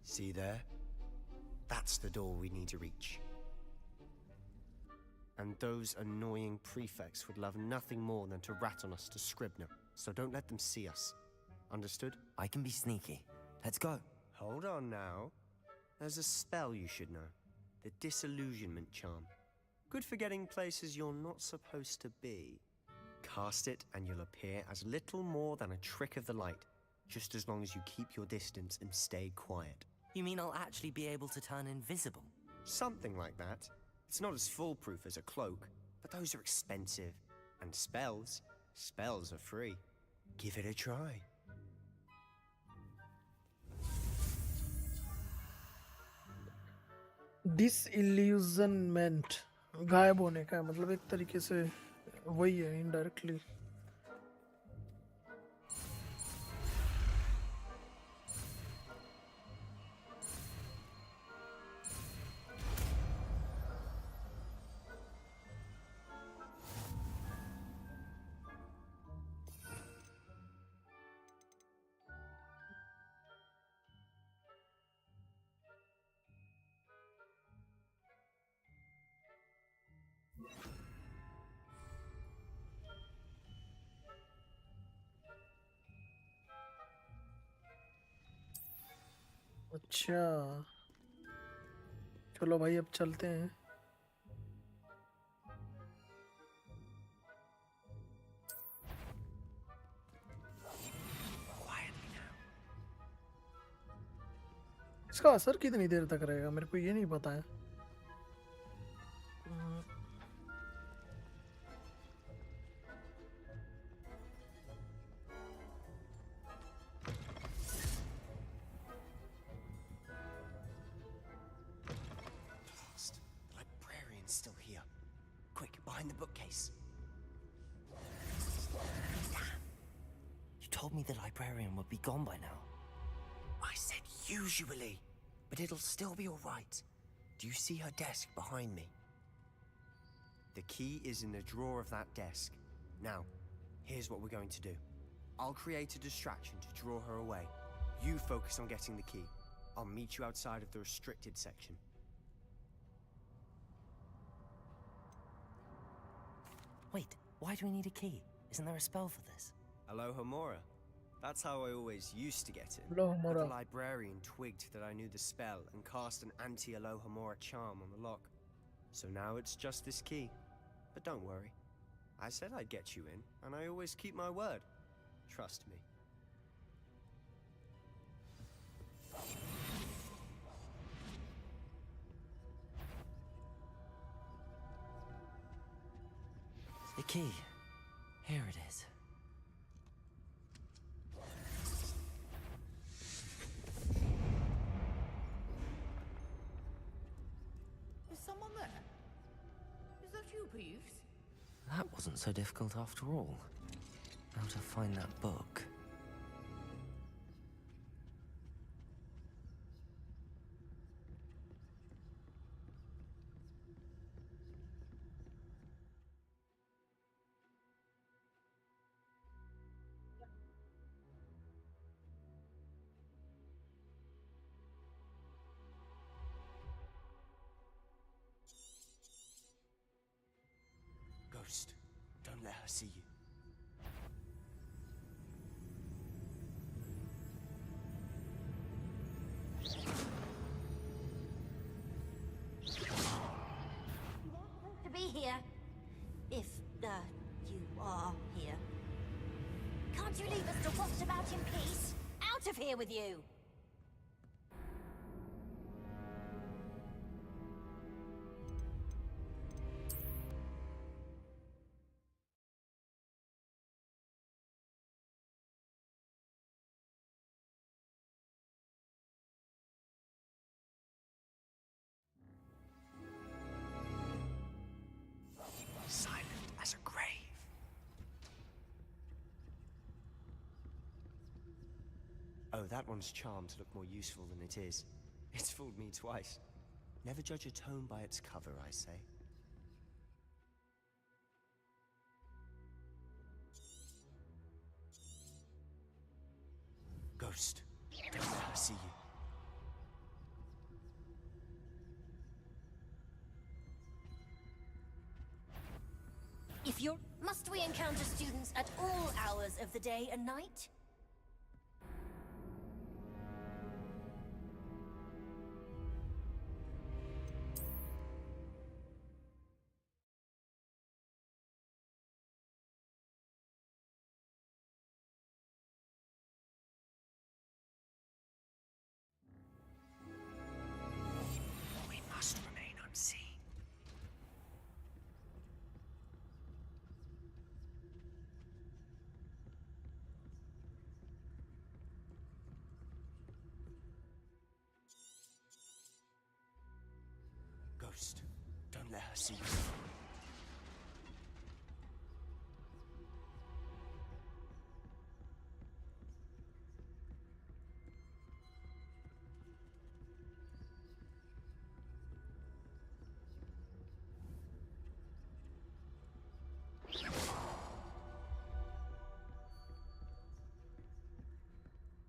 See there? That's the door we need to reach. And those annoying prefects would love nothing more than to rat on us to Scribner, so don't let them see us. Understood? I can be sneaky. Let's go. Hold on now. There's a spell you should know. The Disillusionment Charm. Good for getting places you're not supposed to be. Cast it and you'll appear as little more than a trick of the light, just as long as you keep your distance and stay quiet. You mean I'll actually be able to turn invisible? Something like that. It's not as foolproof as a cloak, but those are expensive. And spells are free. Give it a try. Disillusionment गायब होने का मतलब एक तरीके से वही है indirectly. अच्छा चलो भाई अब चलते हैं. इसका असर कितनी देर तक रहेगा मेरे को ये नहीं पता है. Still here. Quick, behind the bookcase. Damn. You told me the librarian would be gone by now. I said usually, but it'll still be all right. Do you see her desk behind me? The key is in the drawer of that desk. Now, here's what we're going to do. I'll create a distraction to draw her away. You focus on getting the key. I'll meet you outside of the restricted section. Wait, why do we need a key? Isn't there a spell for this? Aloha Mora. That's how I always used to get in. Hello, But the Mora. librarian twigged that I knew the spell and cast an anti-Alohomora charm on the lock. So now it's just this key. But don't worry. I said I'd get you in, and I always keep my word. Trust me. The key. Here it is. Is someone there? Is that you, Peeves? That wasn't so difficult after all. How to find that book. Ghost, don't let her see you. To be here. If, you are here. Can't you leave us to waft about in peace? Out of here with you! Silent as a grave. Oh, that one's charmed to look more useful than it is. It's fooled me twice. Never judge a tome by its cover, I say. Ghost, don't let her see you. If you're... Must we encounter students at all hours of the day and night? We must remain unseen. Ghost, don't let her see you.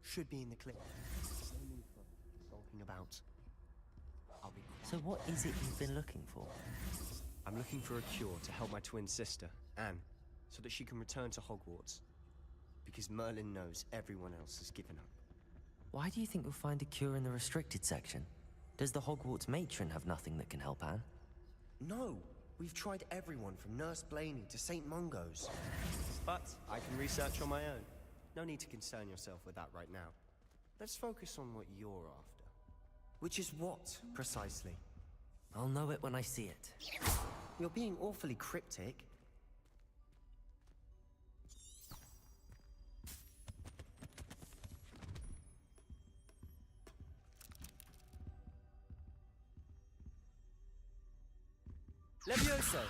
Should be in the clip. No need for sulking about. I'll be quiet. So what is it you've been looking for? I'm looking for a cure to help my twin sister, Anne, so that she can return to Hogwarts. Because Merlin knows everyone else has given up. Why do you think you'll find a cure in the restricted section? Does the Hogwarts matron have nothing that can help Anne? No! We've tried everyone from Nurse Blaney to St. Mungo's. But I can research on my own. No need to concern yourself with that right now. Let's focus on what you're after. Which is what, precisely? I'll know it when I see it. You're being awfully cryptic. Levioso!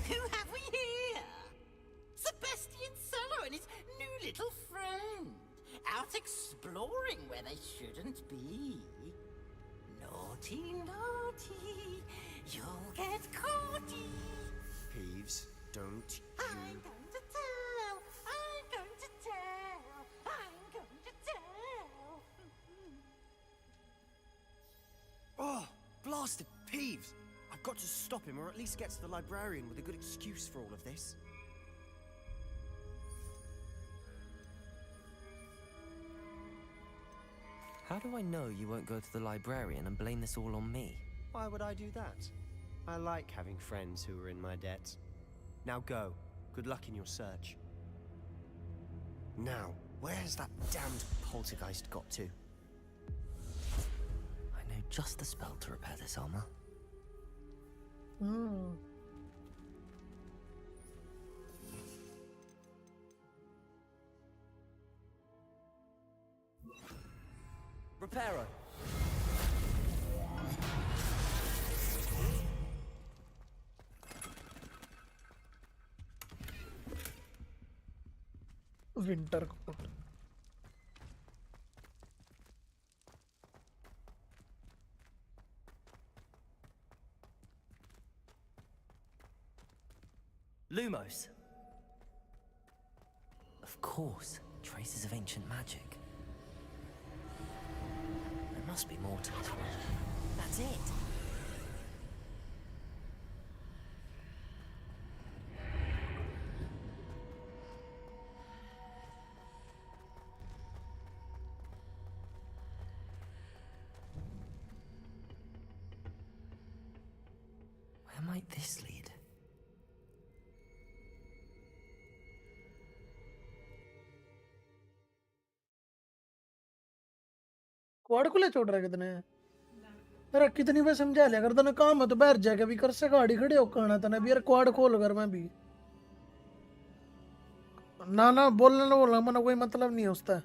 Who have we here? Sebastian Solo and his new little friend. Out exploring where they shouldn't be. Naughty, naughty, you'll get caughty. Peeves, don't you... I'm going to tell, I'm going to tell, I'm going to tell. Oh, blasted Peeves! I've got to stop him, or at least get to the librarian with a good excuse for all of this. How do I know you won't go to the librarian and blame this all on me? Why would I do that? I like having friends who are in my debt. Now go. Good luck in your search. Now, where's that damned poltergeist got to? I know just the spell to repair this armor. Reparo. Winter coat Lumos. Of course, traces of ancient magic. There must be more to this world. That's it. Where might this lead? Quad खुले छोड़ रहा है कितने यार कितनी बार समझा लिया अगर तने काम है तो बाहर जाके भी कर से गाड़ी खड़ी हो कहना तने भी यार क्वाड खोल कर मैं भी ना ना बोलना मना कोई मतलब नहीं है उसका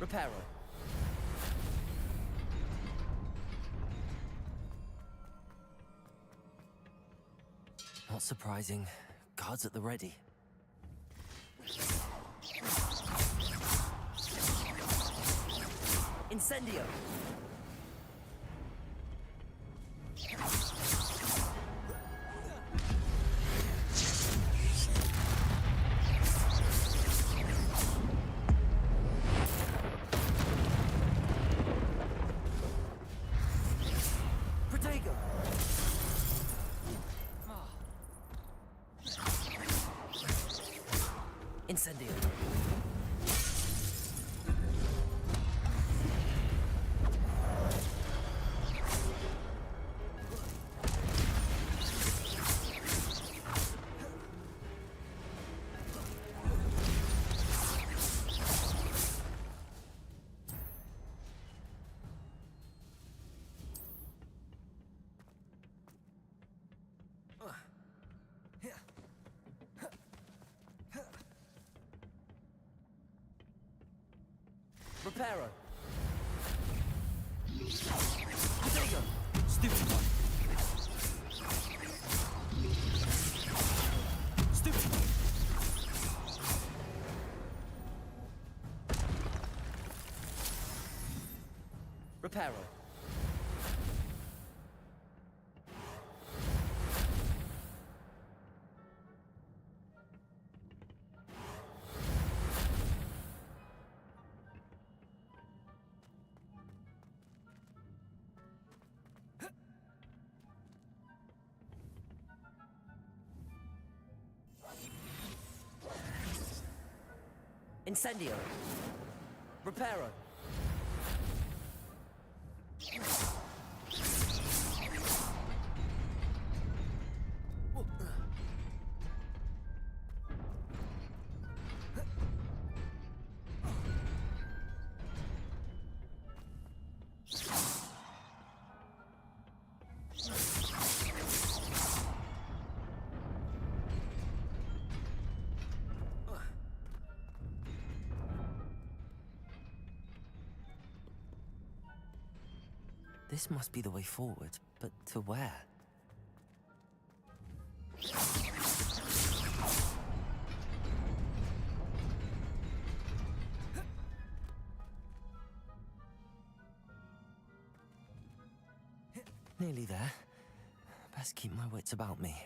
Reparo. Not surprising. Guards at the ready. Incendio! Protego! Incendio. Reparo. Protego! Stupid one. Stupid one. Reparo. Incendio. Reparo. This must be the way forward, but to where? Nearly there. Best keep my wits about me.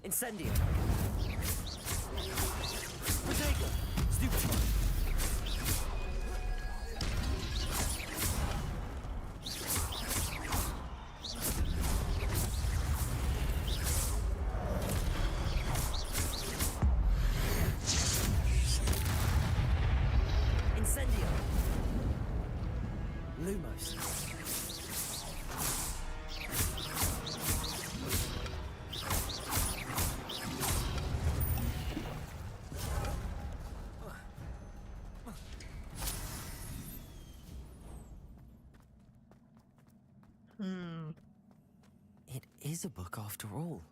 Incendio. Potato. Stupid. Incendio. Lumos. It is a book after all.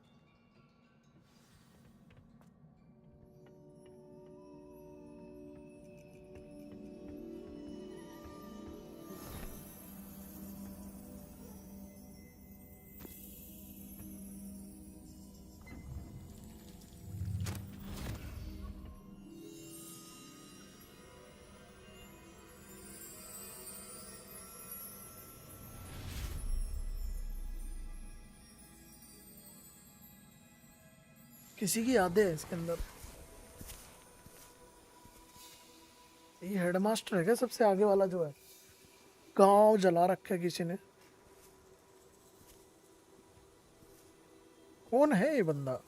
किसी की यादें है इसके अंदर। ये headmaster है क्या सबसे आगे वाला जो है? गांव जला रखा है किसी ने। कौन है ये बंदा?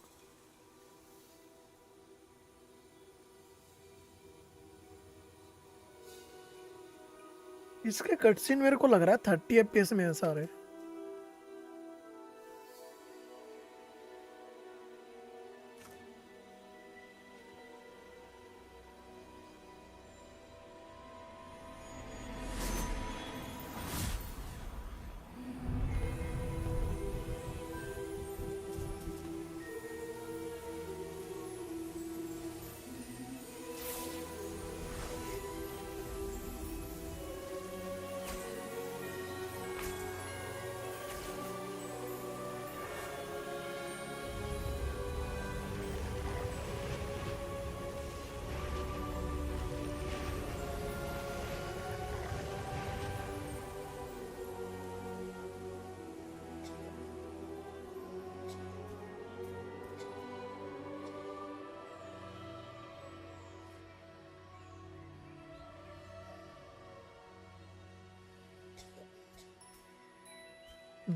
इसके कटसीन मेरे को लग रहा है 30 FPS में है सारे।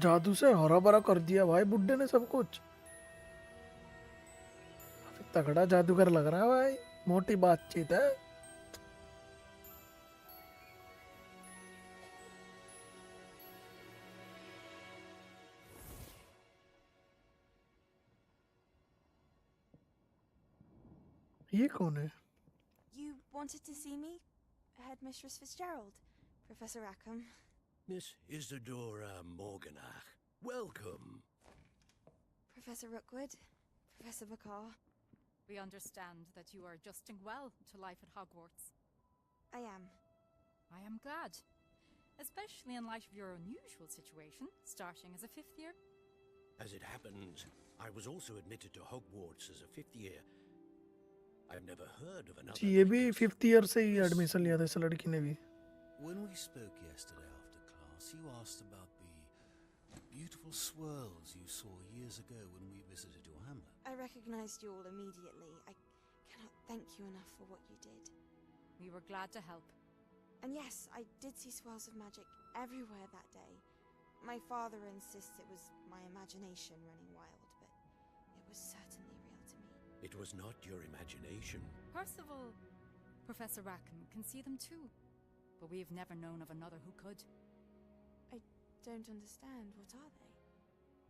जादू से हरा भरा कर दिया भाई बुड्ढे ने सब कुछ। तगड़ा जादूगर लग रहा है भाई, मोटी बातचीत है। ये कौन है? You wanted to see me? Headmistress Fitzgerald, Professor Rackham. Miss Isadora Morganach, welcome. Professor Rookwood, Professor Bakar. We understand that you are adjusting well to life at Hogwarts. I am. I am glad. Especially in light of your unusual situation, starting as a 5th year. As it happens, I was also admitted to Hogwarts as a 5th year. I've never heard of another. जी ये भी 5th year से ही admission लिया था इस लड़की ने भी. When we spoke yesterday after class, you asked about the beautiful swirls you saw years ago when we visited your hamlet. I recognized you all immediately. I cannot thank you enough for what you did. We were glad to help. And yes, I did see swirls of magic everywhere that day. My father insists it was my imagination running wild, but it was certainly real to me. It was not your imagination. Percival, Professor Rackham can see them too. But we have never known of another who could. I don't understand. What are they?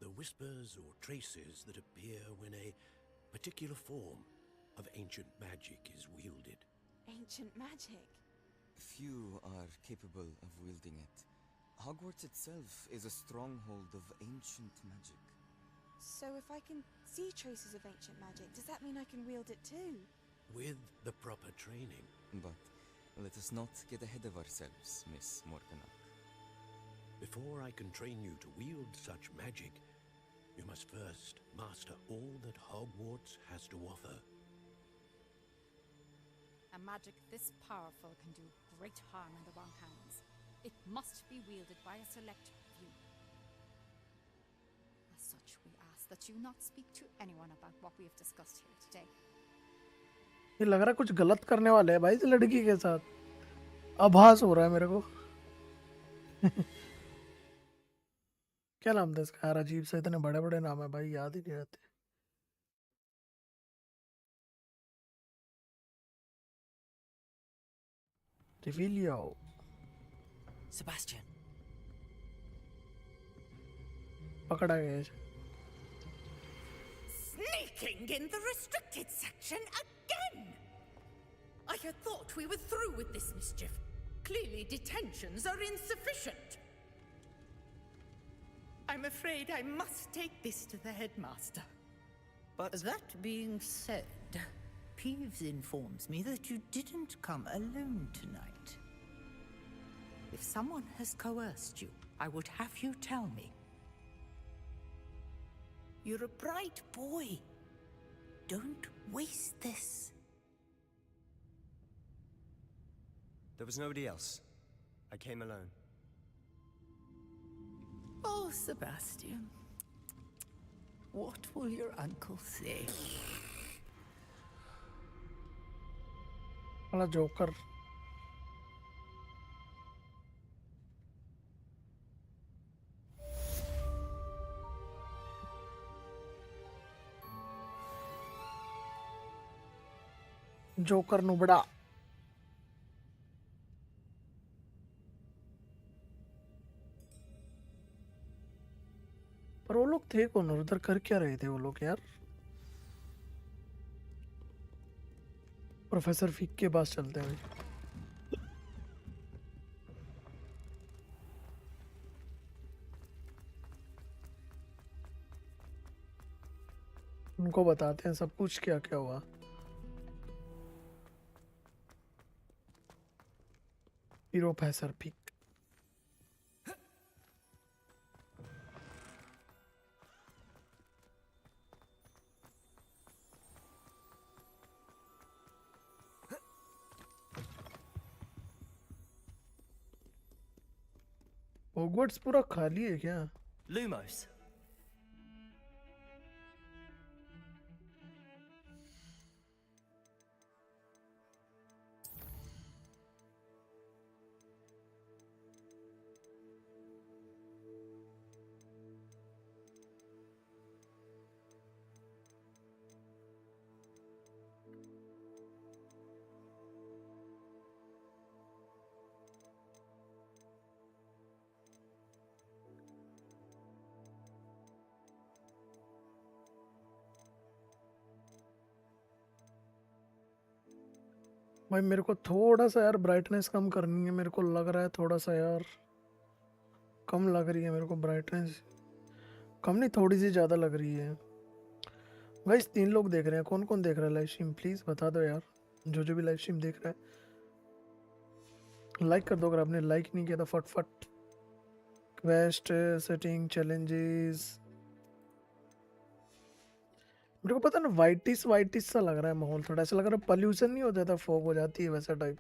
The whispers or traces that appear when a particular form of ancient magic is wielded. Ancient magic? Few are capable of wielding it. Hogwarts itself is a stronghold of ancient magic. So if I can see traces of ancient magic, does that mean I can wield it too? With the proper training. But let us not get ahead of ourselves, Miss Morganach. Before I can train you to wield such magic, you must first master all that Hogwarts has to offer. A magic this powerful can do great harm in the wrong hands. It must be wielded by a select few. As such, we ask that you not speak to anyone about what we have discussed here today. ये लग रहा है कुछ गलत करने वाले हैं भाई इस लड़की के साथ. आभास हो रहा है मेरे को. क्या नाम था इसका यार? अजीब से इतने बड़े बड़े नाम है भाई, याद ही नहीं रहते. Revelio. Sebastian. पकड़ा गया है. Sneaking in the restricted section again! I had thought we were through with this mischief. Clearly detentions are insufficient. I'm afraid I must take this to the headmaster. But that being said, Peeves informs me that you didn't come alone tonight. If someone has coerced you, I would have you tell me. You're a bright boy. Don't waste this. There was nobody else. I came alone. Oh, Sebastian. What will your uncle say? वाला joker. Joker नुबड़ा. पर वो लोग थे कौन और उधर कर क्या रहे थे वो लोग यार? प्रोफेसर फिक के पास चलते हैं. उनको बताते हैं सब कुछ क्या क्या हुआ. प्रोफेसर फिक. हॉगवर्ट्स पूरा खाली है क्या? Lumos. भाई मेरे को थोड़ा सा यार ब्राइटनेस कम करनी है, मेरे को लग रहा है थोड़ा सा यार कम लग रही है मेरे को ब्राइटनेस, कम नहीं थोड़ी सी ज़्यादा लग रही है। गाइस 3 लोग देख रहे हैं, कौन कौन देख रहा है लाइव स्ट्रीम प्लीज़ बता दो यार, जो भी लाइव स्ट्रीम देख रहा है लाइक कर दो अगर आपने लाइक नहीं किया तो फटफट। क्वेस्ट सेटिंग चैलेंजेस, मेरे को पता ना वाइटिस वाइटिस सा लग रहा है माहौल, थोड़ा ऐसा लग रहा है पॉल्यूशन नहीं हो जाता, फॉग हो जाती है वैसा टाइप।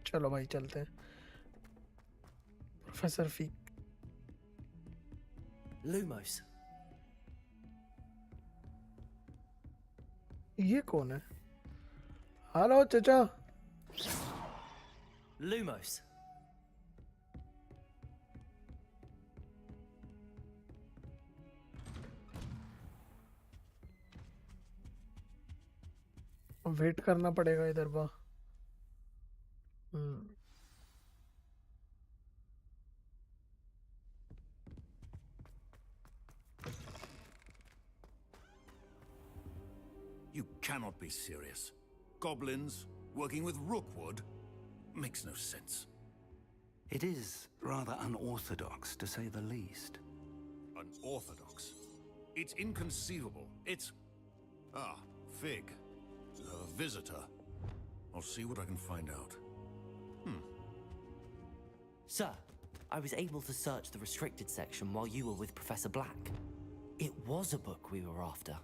चलो भाई चलते हैं। Professor Feke Lumos. ये कौन है? हेलो चाचा। Lumos. वेट करना पड़ेगा इधर बा। You cannot be serious. Goblins working with Rookwood makes no sense. It is rather unorthodox, to say the least. Unorthodox? It's inconceivable. It's... Ah, Fig. You have a visitor. I'll see what I can find out. Sir, I was able to search the restricted section while you were with Professor Black. It was a book we were after.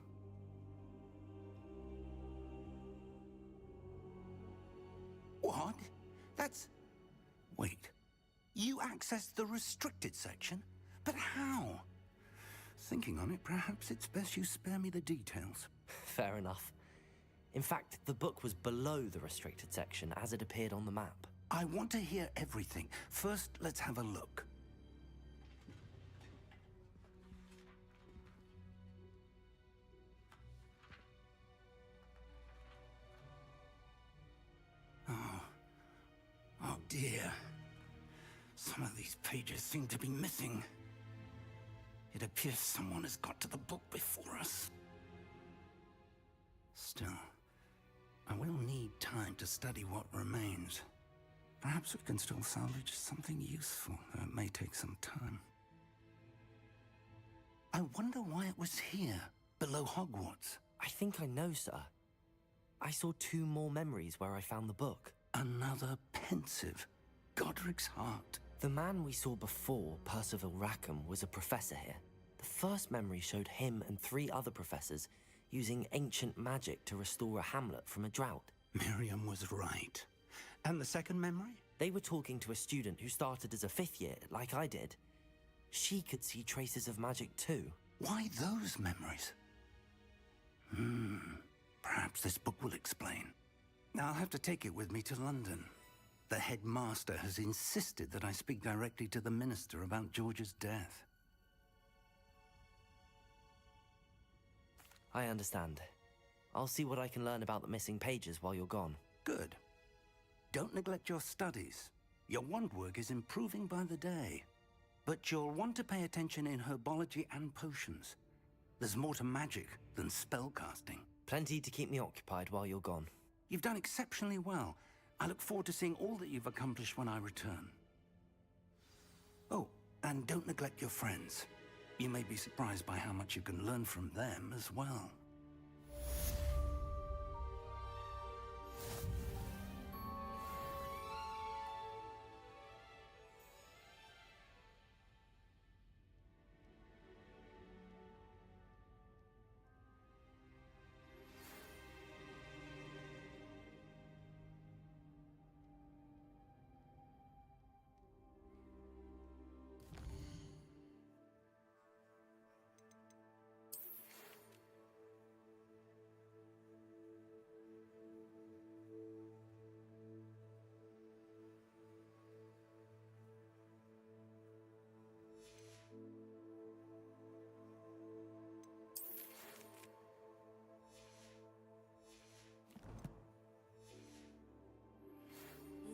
What? That's... Wait. You accessed the restricted section? But how? Thinking on it, perhaps it's best you spare me the details. Fair enough. In fact, the book was below the restricted section as it appeared on the map. I want to hear everything. First, let's have a look. Oh dear. Some of these pages seem to be missing. It appears someone has got to the book before us. Still, I will need time to study what remains. Perhaps we can still salvage something useful, though it may take some time. I wonder why it was here, below Hogwarts. I think I know, sir. I saw 2 more memories where I found the book. Another pensive. Godric's heart. The man we saw before, Percival Rackham, was a professor here. The first memory showed him and 3 other professors using ancient magic to restore a hamlet from a drought. Miriam was right. And the second memory? They were talking to a student who started as a 5th year, like I did. She could see traces of magic too. Why those memories? Perhaps this book will explain. I'll have to take it with me to London. The headmaster has insisted that I speak directly to the minister about George's death. I understand. I'll see what I can learn about the missing pages while you're gone. Good. Don't neglect your studies. Your wand work is improving by the day. But you'll want to pay attention in herbology and potions. There's more to magic than spellcasting. Plenty to keep me occupied while you're gone. You've done exceptionally well. I look forward to seeing all that you've accomplished when I return. Oh, and don't neglect your friends. You may be surprised by how much you can learn from them as well.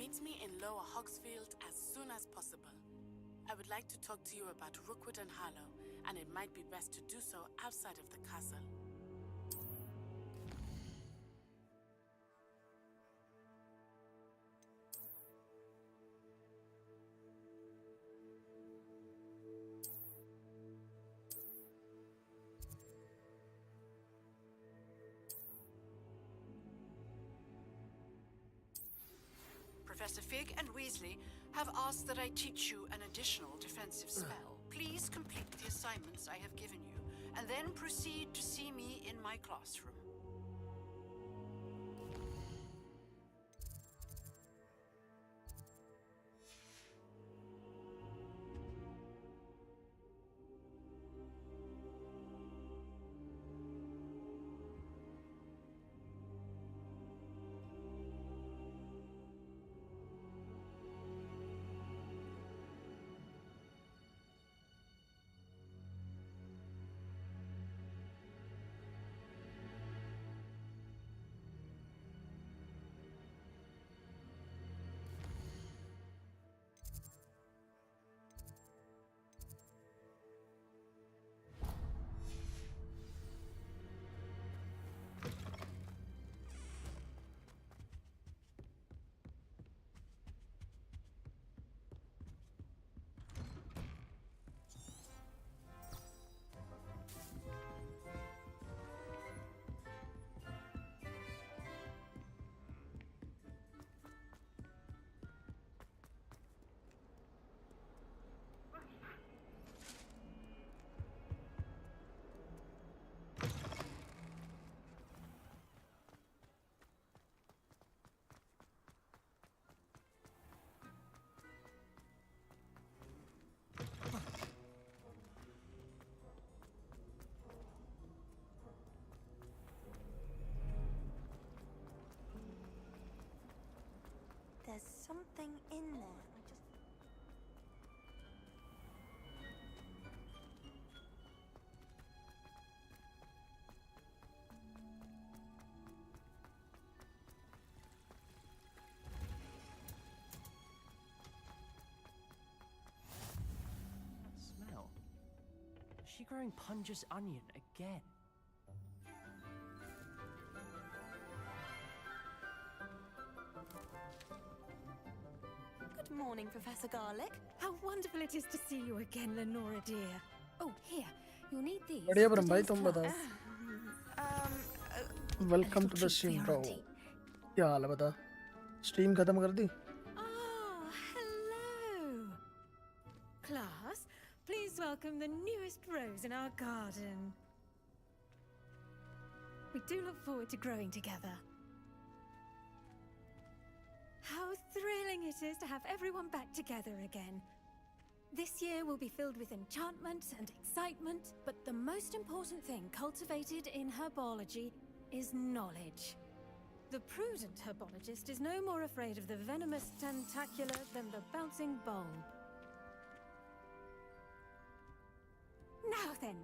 Meet me in Lower Hogsfield as soon as possible. I would like to talk to you about Rookwood and Harlow and it might be best to do so outside of the castle. Professor Fig and Weasley have asked that I teach you an additional defensive spell. Please complete the assignments I have given you, and then proceed to see me in my classroom. There's something in there. That smell. Is she growing Punja's onion again? Good morning, Professor Garlic. How wonderful it is to see you again, Lenora dear. Oh, here, you'll need these. बढ़िया ब्रह्म भाई तुम बताओ. Um, welcome to the stream bro. क्या हाल है बता? Stream खत्म कर दी? Oh, hello. Class, please welcome the newest rose in our garden. We do look forward to growing together. How thrilling it is to have everyone back together again. This year will be filled with enchantment and excitement, but the most important thing cultivated in herbology is knowledge. The prudent herbologist is no more afraid of the venomous tentacular than the bouncing bowl. Now then,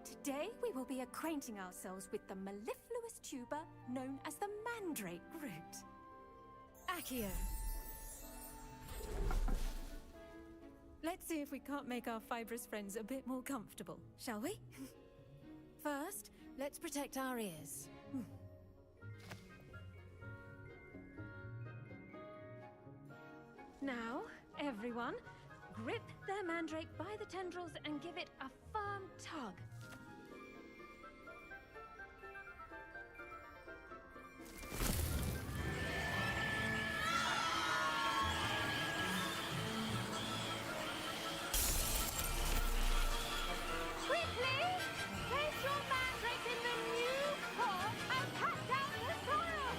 today we will be acquainting ourselves with the mellifluous tuber known as the mandrake root. Accio. Let's see if we can't make our fibrous friends a bit more comfortable, shall we? First, let's protect our ears. Now, everyone, grip their mandrake by the tendrils and give it a firm tug. Quickly! Place your mandrake in the new pot and pat down the soil!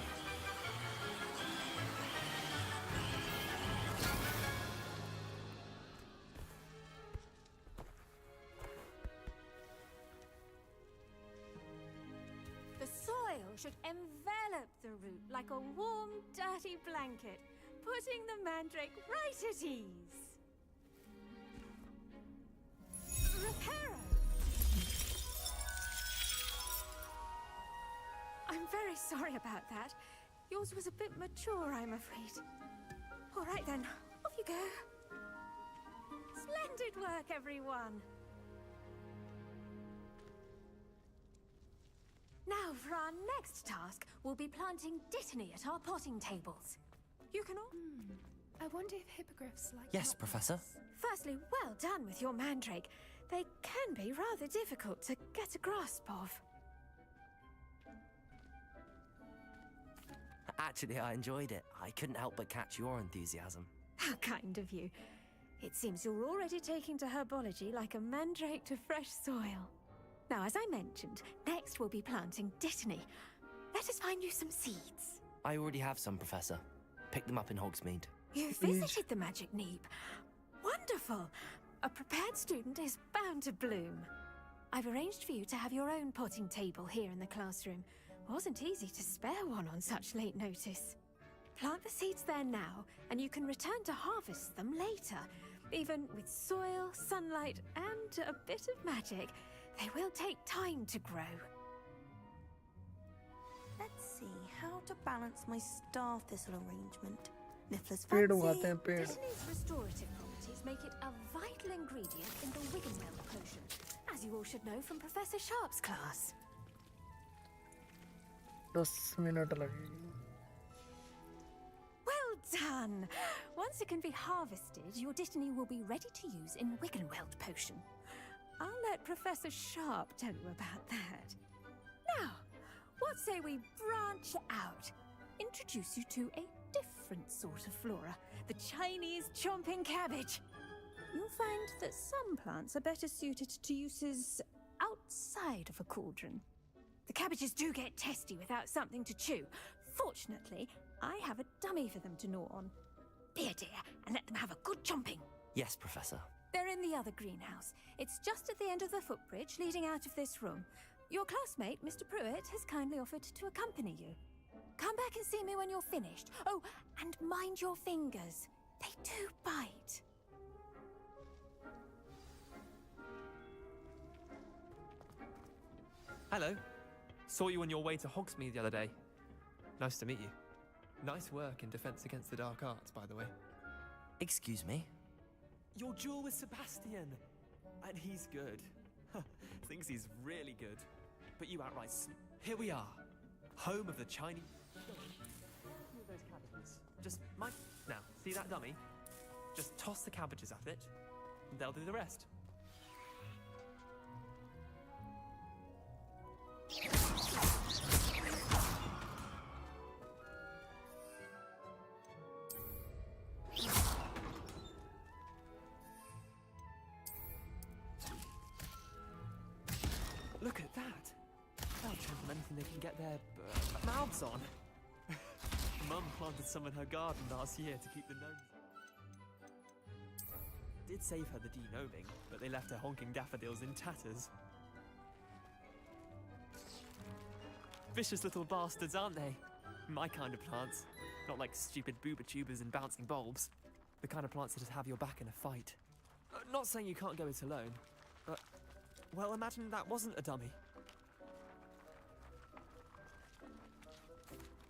The soil should envelop the root like a warm, dirty blanket, putting the mandrake right at ease. Reparo! I'm very sorry about that. Yours was a bit mature, I'm afraid. All right then, off you go. Splendid work, everyone. Now, for our next task, we'll be planting dittany at our potting tables. You can all... I wonder if hippogriffs like... Yes, Professor. Firstly, well done with your mandrake. They can be rather difficult to get a grasp of. Actually, I enjoyed it. I couldn't help but catch your enthusiasm. How kind of you. It seems you're already taking to herbology like a mandrake to fresh soil. Now, as I mentioned, next we'll be planting dittany. Let us find you some seeds. I already have some, Professor. Picked them up in Hogsmeade. You've visited the Magic Neep. Wonderful! A prepared student is bound to bloom. I've arranged for you to have your own potting table here in the classroom. Wasn't easy to spare one on such late notice. Plant the seeds there now, and you can return to harvest them later. Even with soil, sunlight, and a bit of magic, they will take time to grow. Let's see how to balance my star thistle arrangement. Niffler's पेड़ fancy. उगाते हैं पेड़. Dittany's restorative properties make it a vital ingredient in the Wiggenweld potion, as you all should know from Professor Sharp's class. 10 minute लगेगी. Well done! Once it can be harvested, your dittany will be ready to use in Wiggenweld potion. I'll let Professor Sharp tell you about that. Now, what say we branch out? Introduce you to a different sort of flora, the Chinese chomping cabbage. You'll find that some plants are better suited to uses outside of a cauldron. The cabbages do get testy without something to chew. Fortunately, I have a dummy for them to gnaw on. Be a dear and let them have a good chomping. Yes, Professor. They're in the other greenhouse. It's just at the end of the footbridge leading out of this room. Your classmate, Mr. Pruitt, has kindly offered to accompany you. Come back and see me when you're finished. Oh, and mind your fingers. They do bite. Hello. Saw you on your way to Hogsmeade the other day. Nice to meet you. Nice work in Defense Against the Dark Arts, by the way. Excuse me? Your duel with Sebastian! And he's good. Thinks he's really good. But you outright Here we are. Home of the Chinese... those cabbages. Just mind... Now, see that dummy? Just toss the cabbages at it, and they'll do the rest. Look at that! They'll chomp anything they can get their mouths on. Mum planted some in her garden last year to keep the gnomes. Did save her the de-gnoming, but they left her honking daffodils in tatters. Vicious little bastards, aren't they? My kind of plants. Not like stupid booba tubers and bouncing bulbs. The kind of plants that just have your back in a fight. Not saying you can't go it alone, but... well, imagine that wasn't a dummy.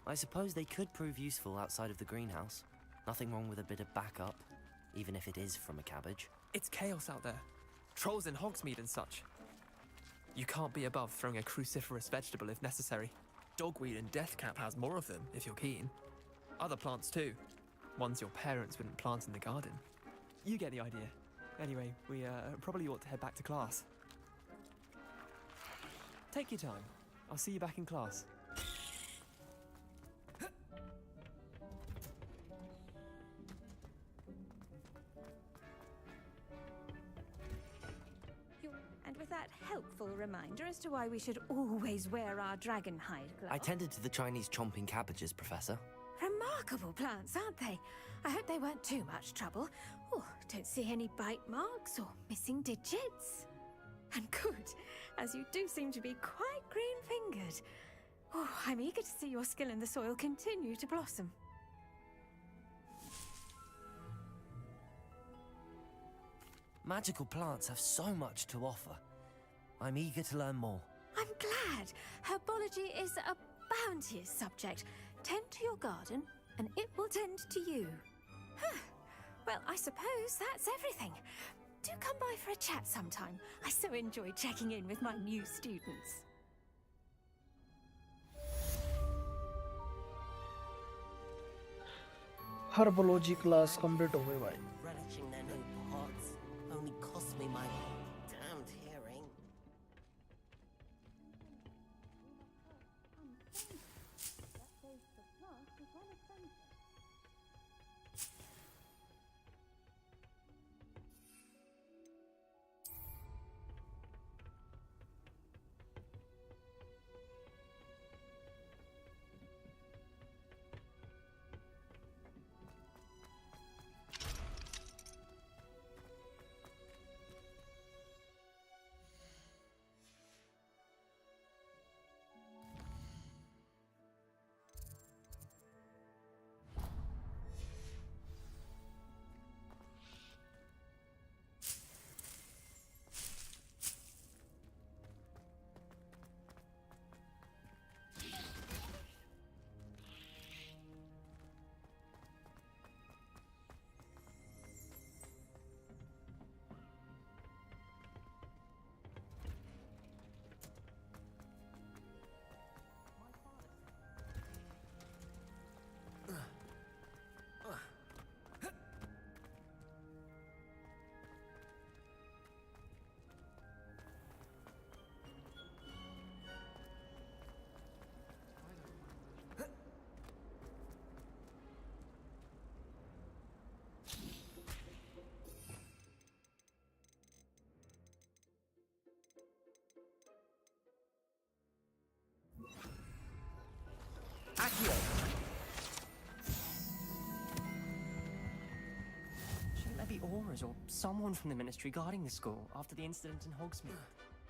I suppose they could prove useful outside of the greenhouse. Nothing wrong with a bit of backup, even if it is from a cabbage. It's chaos out there. Trolls in Hogsmeade and such. You can't be above throwing a cruciferous vegetable if necessary. Dogweed and deathcap has more of them, if you're keen. Other plants too. Ones your parents wouldn't plant in the garden. You get the idea. Anyway, we probably ought to head back to class. Take your time. I'll see you back in class. And with that helpful reminder as to why we should always wear our dragon hide gloves. I tended to the Chinese chomping cabbages, Professor. Remarkable plants, aren't they? I hope they weren't too much trouble. Oh, don't see any bite marks or missing digits. And good, as you do seem to be quite green-fingered. Oh, I'm eager to see your skill in the soil continue to blossom. Magical plants have so much to offer. I'm eager to learn more. I'm glad. Herbology is a bounteous subject. Tend to your garden, and it will tend to you. Huh. Well, I suppose that's everything. Do come by for a chat sometime. I so enjoy checking in with my new students. Herbology class complete हो गई भाई। Relishing their new pots only cost me my damned hearing. Shouldn't there be auras or someone from the ministry guarding the school after the incident in Hogsmeade?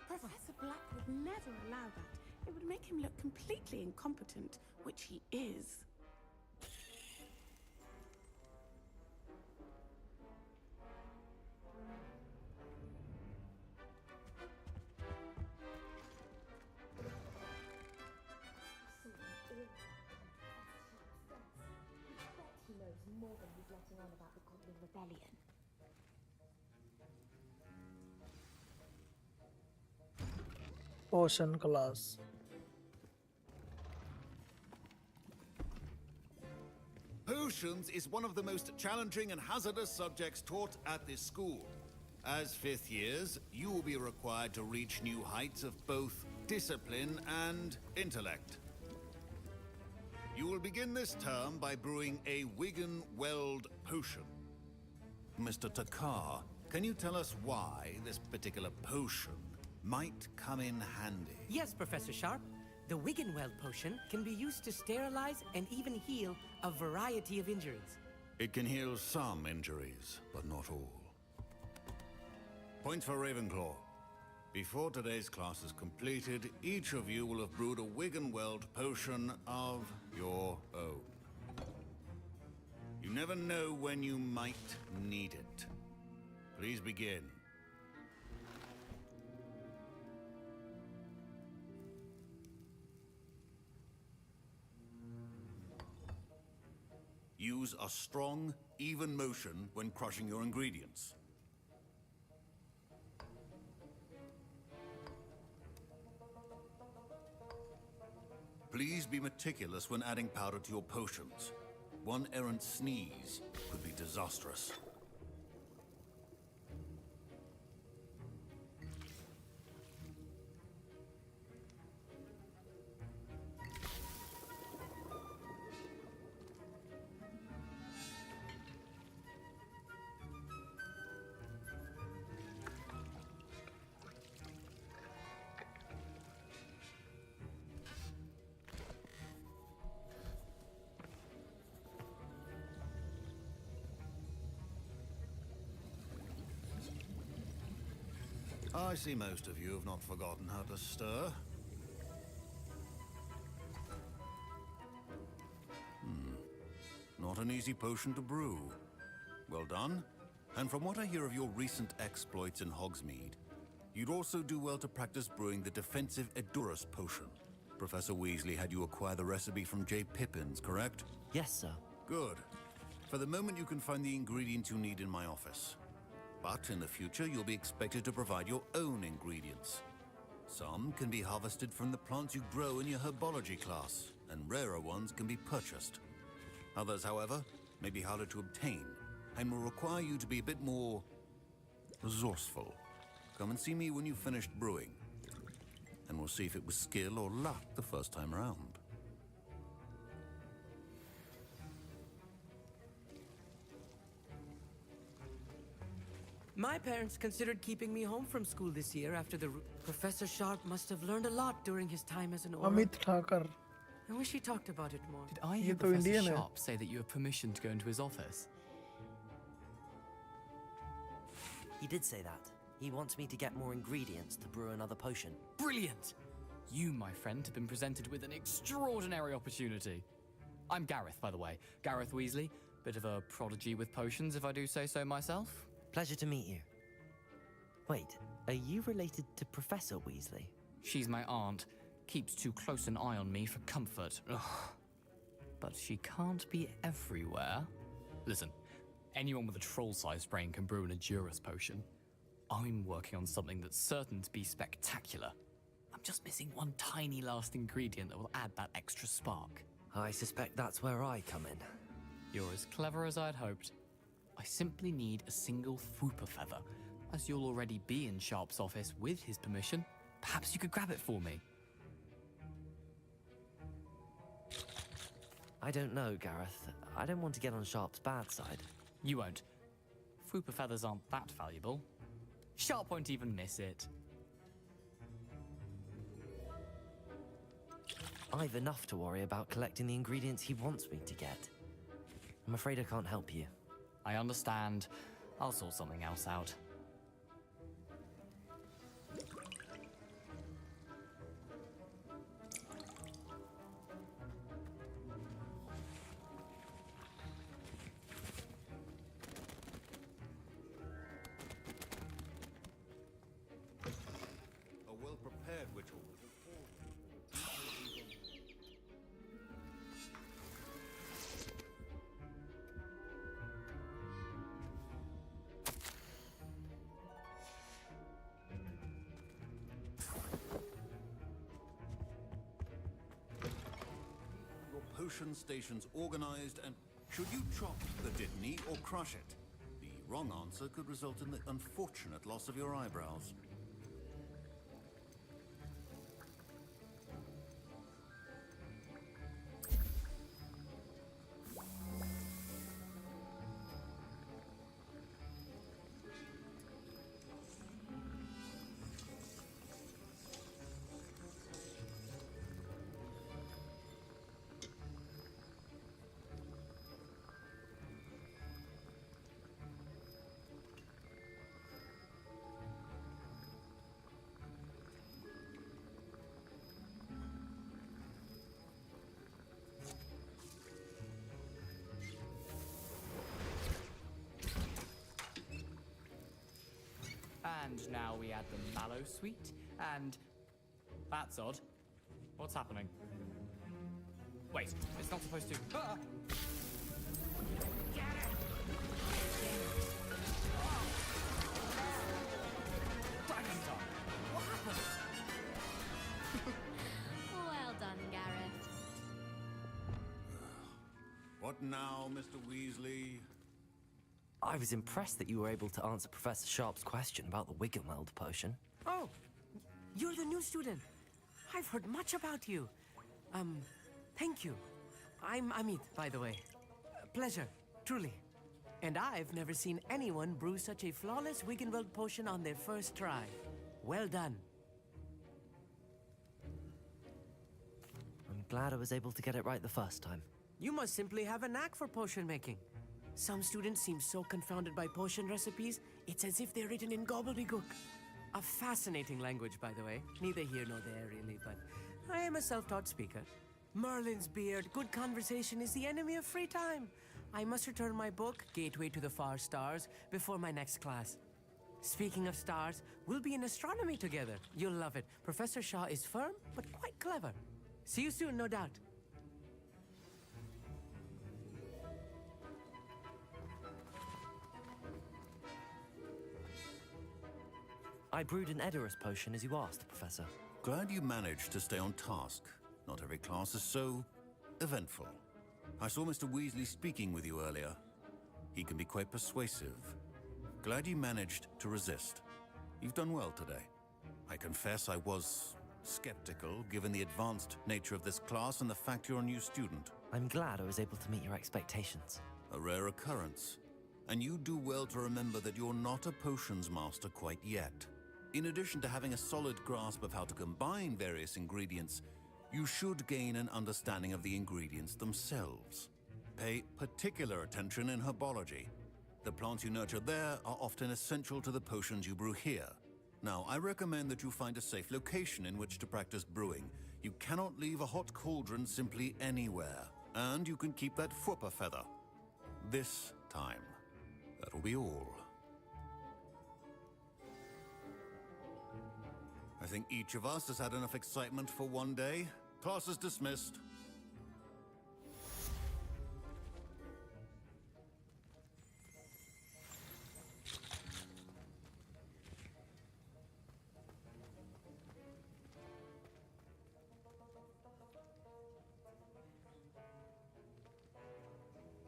Professor Black would never allow that. It would make him look completely incompetent, which he is. He knows more than he's letting on about the Goblin Rebellion. Potion class. Potions is one of the most challenging and hazardous subjects taught at this school. As fifth years, you will be required to reach new heights of both discipline and intellect. You will begin this term by brewing a Wigan Weld potion. Mr. Takar, can you tell us why this particular potion might come in handy? Yes, Professor Sharp. The Wiggenweld potion can be used to sterilize and even heal a variety of injuries. It can heal some injuries, but not all. Point for Ravenclaw. Before today's class is completed, each of you will have brewed a Wiggenweld potion of your own. You never know when you might need it. Please begin. Use a strong, even motion when crushing your ingredients. Please be meticulous when adding powder to your potions. One errant sneeze could be disastrous. I see most of you have not forgotten how to stir. Not an easy potion to brew. Well done. And from what I hear of your recent exploits in Hogsmeade, you'd also do well to practice brewing the defensive Edurus potion. Professor Weasley had you acquire the recipe from J. Pippin's, correct? Yes, sir. Good. For the moment, you can find the ingredients you need in my office. But in the future, you'll be expected to provide your own ingredients. Some can be harvested from the plants you grow in your herbology class, and rarer ones can be purchased. Others, however, may be harder to obtain, and will require you to be a bit more resourceful. Come and see me when you've finished brewing, and we'll see if it was skill or luck the first time around. My parents considered keeping me home from school this year after the... Professor Sharp must have learned a lot during his time as an Auror. Amit Thakur. I wish he talked about it more. Did I ये hear तो Professor Indian है. Sharp say that you have permission to go into his office? He did say that. He wants me to get more ingredients to brew another potion. Brilliant! You, my friend, have been presented with an extraordinary opportunity. I'm Gareth, by the way. Gareth Weasley. Bit of a prodigy with potions, if I do say so myself. Pleasure to meet you. Wait, are you related to Professor Weasley? She's my aunt. Keeps too close an eye on me for comfort. Ugh. But she can't be everywhere. Listen, anyone with a troll-sized brain can brew an Edurus potion. I'm working on something that's certain to be spectacular. I'm just missing one tiny last ingredient that will add that extra spark. I suspect that's where I come in. You're as clever as I'd hoped. I simply need a single Fwooper feather. As you'll already be in Sharp's office with his permission, perhaps you could grab it for me. I don't know, Gareth. I don't want to get on Sharp's bad side. You won't. Fwooper feathers aren't that valuable. Sharp won't even miss it. I've enough to worry about collecting the ingredients he wants me to get. I'm afraid I can't help you. I understand. I'll sort something else out. A well-prepared ritual. Your potion station's organized, and should you chop the Dittany or crush it, the wrong answer could result in the unfortunate loss of your eyebrows. And now we add the mallow sweet, and... That's odd. What's happening? Wait, it's not supposed to... Ah! Dragon Tongue! What happened? Well done, Gareth. What now, Mr. Weasley? I was impressed that you were able to answer Professor Sharp's question about the Wiggenweld potion. Oh, you're the new student. I've heard much about you. Thank you. I'm Amit, by the way. Pleasure, truly. And I've never seen anyone brew such a flawless Wiggenweld potion on their first try. Well done. I'm glad I was able to get it right the first time. You must simply have a knack for potion making. Some students seem so confounded by potion recipes, it's as if they're written in gobbledygook. A fascinating language, by the way. Neither here nor there, really, but I am a self-taught speaker. Merlin's beard, good conversation is the enemy of free time. I must return my book, Gateway to the Far Stars, before my next class. Speaking of stars, we'll be in astronomy together. You'll love it. Professor Shaw is firm, but quite clever. See you soon, no doubt. I brewed an Edurus potion as you asked, Professor. Glad you managed to stay on task. Not every class is so eventful. I saw Mr. Weasley speaking with you earlier. He can be quite persuasive. Glad you managed to resist. You've done well today. I confess I was skeptical, given the advanced nature of this class and the fact you're a new student. I'm glad I was able to meet your expectations. A rare occurrence. And you do well to remember that you're not a potions master quite yet. In addition to having a solid grasp of how to combine various ingredients, you should gain an understanding of the ingredients themselves. Pay particular attention in herbology. The plants you nurture there are often essential to the potions you brew here. Now, I recommend that you find a safe location in which to practice brewing. You cannot leave a hot cauldron simply anywhere. And you can keep that Fwooper feather. This time. That'll be all. I think each of us has had enough excitement for one day. Class is dismissed.